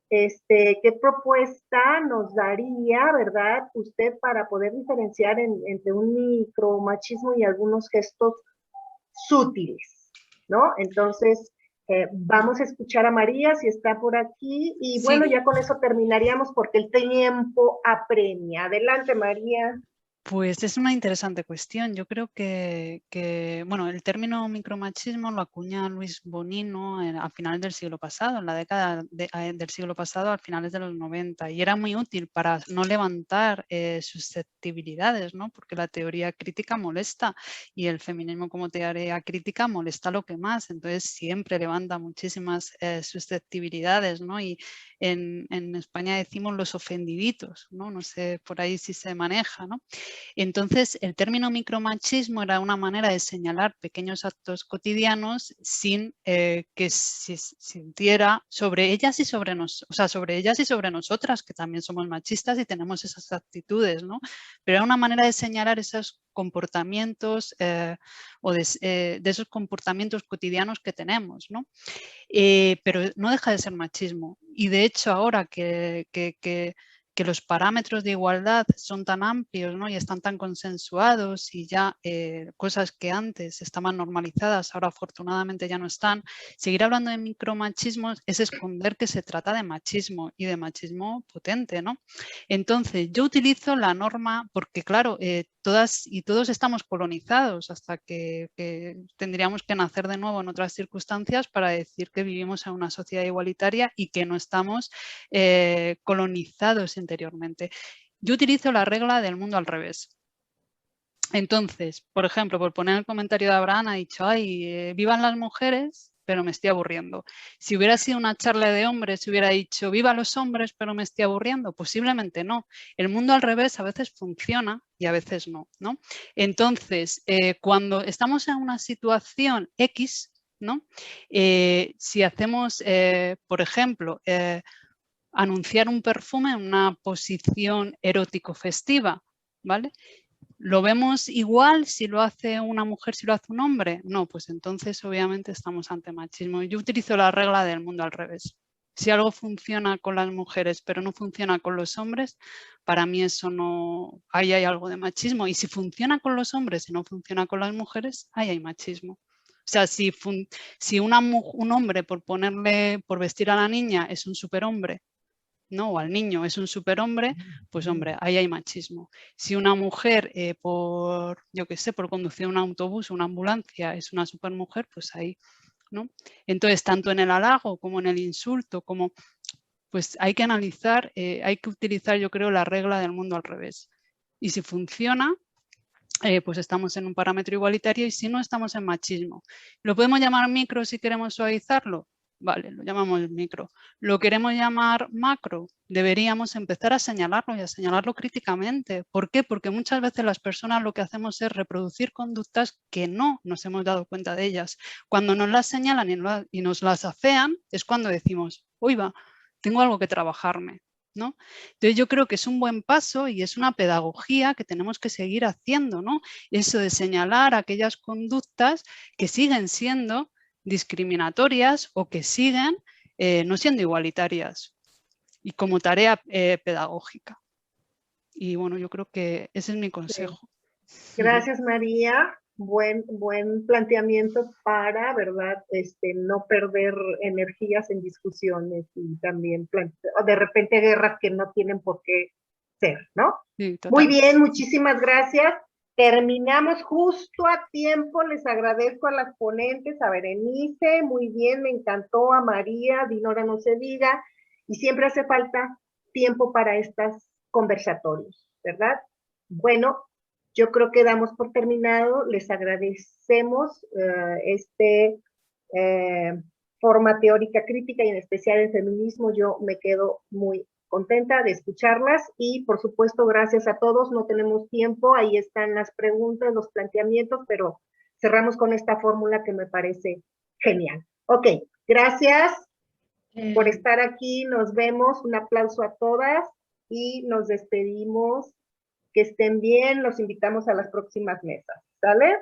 ¿qué propuesta nos daría, verdad, usted para poder diferenciar entre un micromachismo y algunos gestos sutiles, ¿no? Entonces, vamos a escuchar a María si está por aquí y Sí. bueno, ya con eso terminaríamos porque el tiempo apremia. Adelante, María. Pues es una interesante cuestión. Yo creo que bueno, el término micromachismo lo acuña Luis Bonino a finales del siglo pasado, en la década del siglo pasado, a finales de los 90, y era muy útil para no levantar susceptibilidades, ¿no? Porque la teoría crítica molesta y el feminismo como teoría crítica molesta lo que más, entonces siempre levanta muchísimas susceptibilidades, ¿no? Y en España decimos los ofendiditos, ¿no? No sé por ahí si se maneja, ¿no? Entonces, el término micromachismo era una manera de señalar pequeños actos cotidianos sin que se sintiera sobre ellas y sobre sobre ellas y sobre nosotras, que también somos machistas y tenemos esas actitudes, ¿no? Pero era una manera de señalar esos comportamientos o de esos comportamientos cotidianos que tenemos, ¿no? Pero no deja de ser machismo. Y de hecho ahora que los parámetros de igualdad son tan amplios, ¿no? Y están tan consensuados y ya cosas que antes estaban normalizadas, ahora afortunadamente ya no están, seguir hablando de micromachismos es esconder que se trata de machismo y de machismo potente, ¿no? Entonces yo utilizo la norma porque claro, todas y todos estamos colonizados hasta que tendríamos que nacer de nuevo en otras circunstancias para decir que vivimos en una sociedad igualitaria y que no estamos colonizados interiormente. Yo utilizo la regla del mundo al revés. Entonces, por ejemplo, por poner el comentario de Abraham, ha dicho, ay, vivan las mujeres, pero me estoy aburriendo. Si hubiera sido una charla de hombres, si hubiera dicho, viva los hombres, pero me estoy aburriendo, posiblemente no. El mundo al revés a veces funciona y a veces no, ¿no? Entonces, cuando estamos en una situación X, ¿no? Si hacemos, por ejemplo, anunciar un perfume en una posición erótico-festiva, ¿vale? ¿Lo vemos igual si lo hace una mujer, si lo hace un hombre? No, pues entonces obviamente estamos ante machismo. Yo utilizo la regla del mundo al revés. Si algo funciona con las mujeres pero no funciona con los hombres, para mí eso no, ahí hay algo de machismo. Y si funciona con los hombres y no funciona con las mujeres, ahí hay machismo. O sea, si un hombre por vestir a la niña es un superhombre, ¿no? O al niño es un superhombre, pues hombre, ahí hay machismo. Si una mujer yo qué sé, por conducir un autobús o una ambulancia es una supermujer, pues ahí, ¿no? Entonces, tanto en el halago como en el insulto, pues hay que analizar, hay que utilizar, yo creo, la regla del mundo al revés. Y si funciona, pues estamos en un parámetro igualitario y si no, estamos en machismo. ¿Lo podemos llamar micro si queremos suavizarlo? Vale, lo llamamos micro. ¿Lo queremos llamar macro? Deberíamos empezar a señalarlo y a señalarlo críticamente. ¿Por qué? Porque muchas veces las personas lo que hacemos es reproducir conductas que no nos hemos dado cuenta de ellas. Cuando nos las señalan y nos las afean, es cuando decimos, uy, va, tengo algo que trabajarme, ¿no? Entonces yo creo que es un buen paso y es una pedagogía que tenemos que seguir haciendo, ¿no? Eso de señalar aquellas conductas que siguen siendo discriminatorias o que siguen no siendo igualitarias y como tarea pedagógica. Y bueno, yo creo que ese es mi consejo. Gracias, María. Buen planteamiento para, ¿verdad? No perder energías en discusiones y también de repente guerras que no tienen por qué ser, ¿no? Sí, muy bien, muchísimas gracias. Terminamos justo a tiempo. Les agradezco a las ponentes, a Berenice, muy bien, me encantó, a María, Dinora no se diga, y siempre hace falta tiempo para estos conversatorios, ¿verdad? Bueno, yo creo que damos por terminado. Les agradecemos forma teórica crítica y en especial el feminismo. Yo me quedo muy contenta de escucharlas y por supuesto gracias a todos. No tenemos tiempo, ahí están las preguntas, los planteamientos, pero cerramos con esta fórmula que me parece genial. Ok, gracias por estar aquí, nos vemos, un aplauso a todas y nos despedimos. Que estén bien, los invitamos a las próximas mesas. ¿Sale?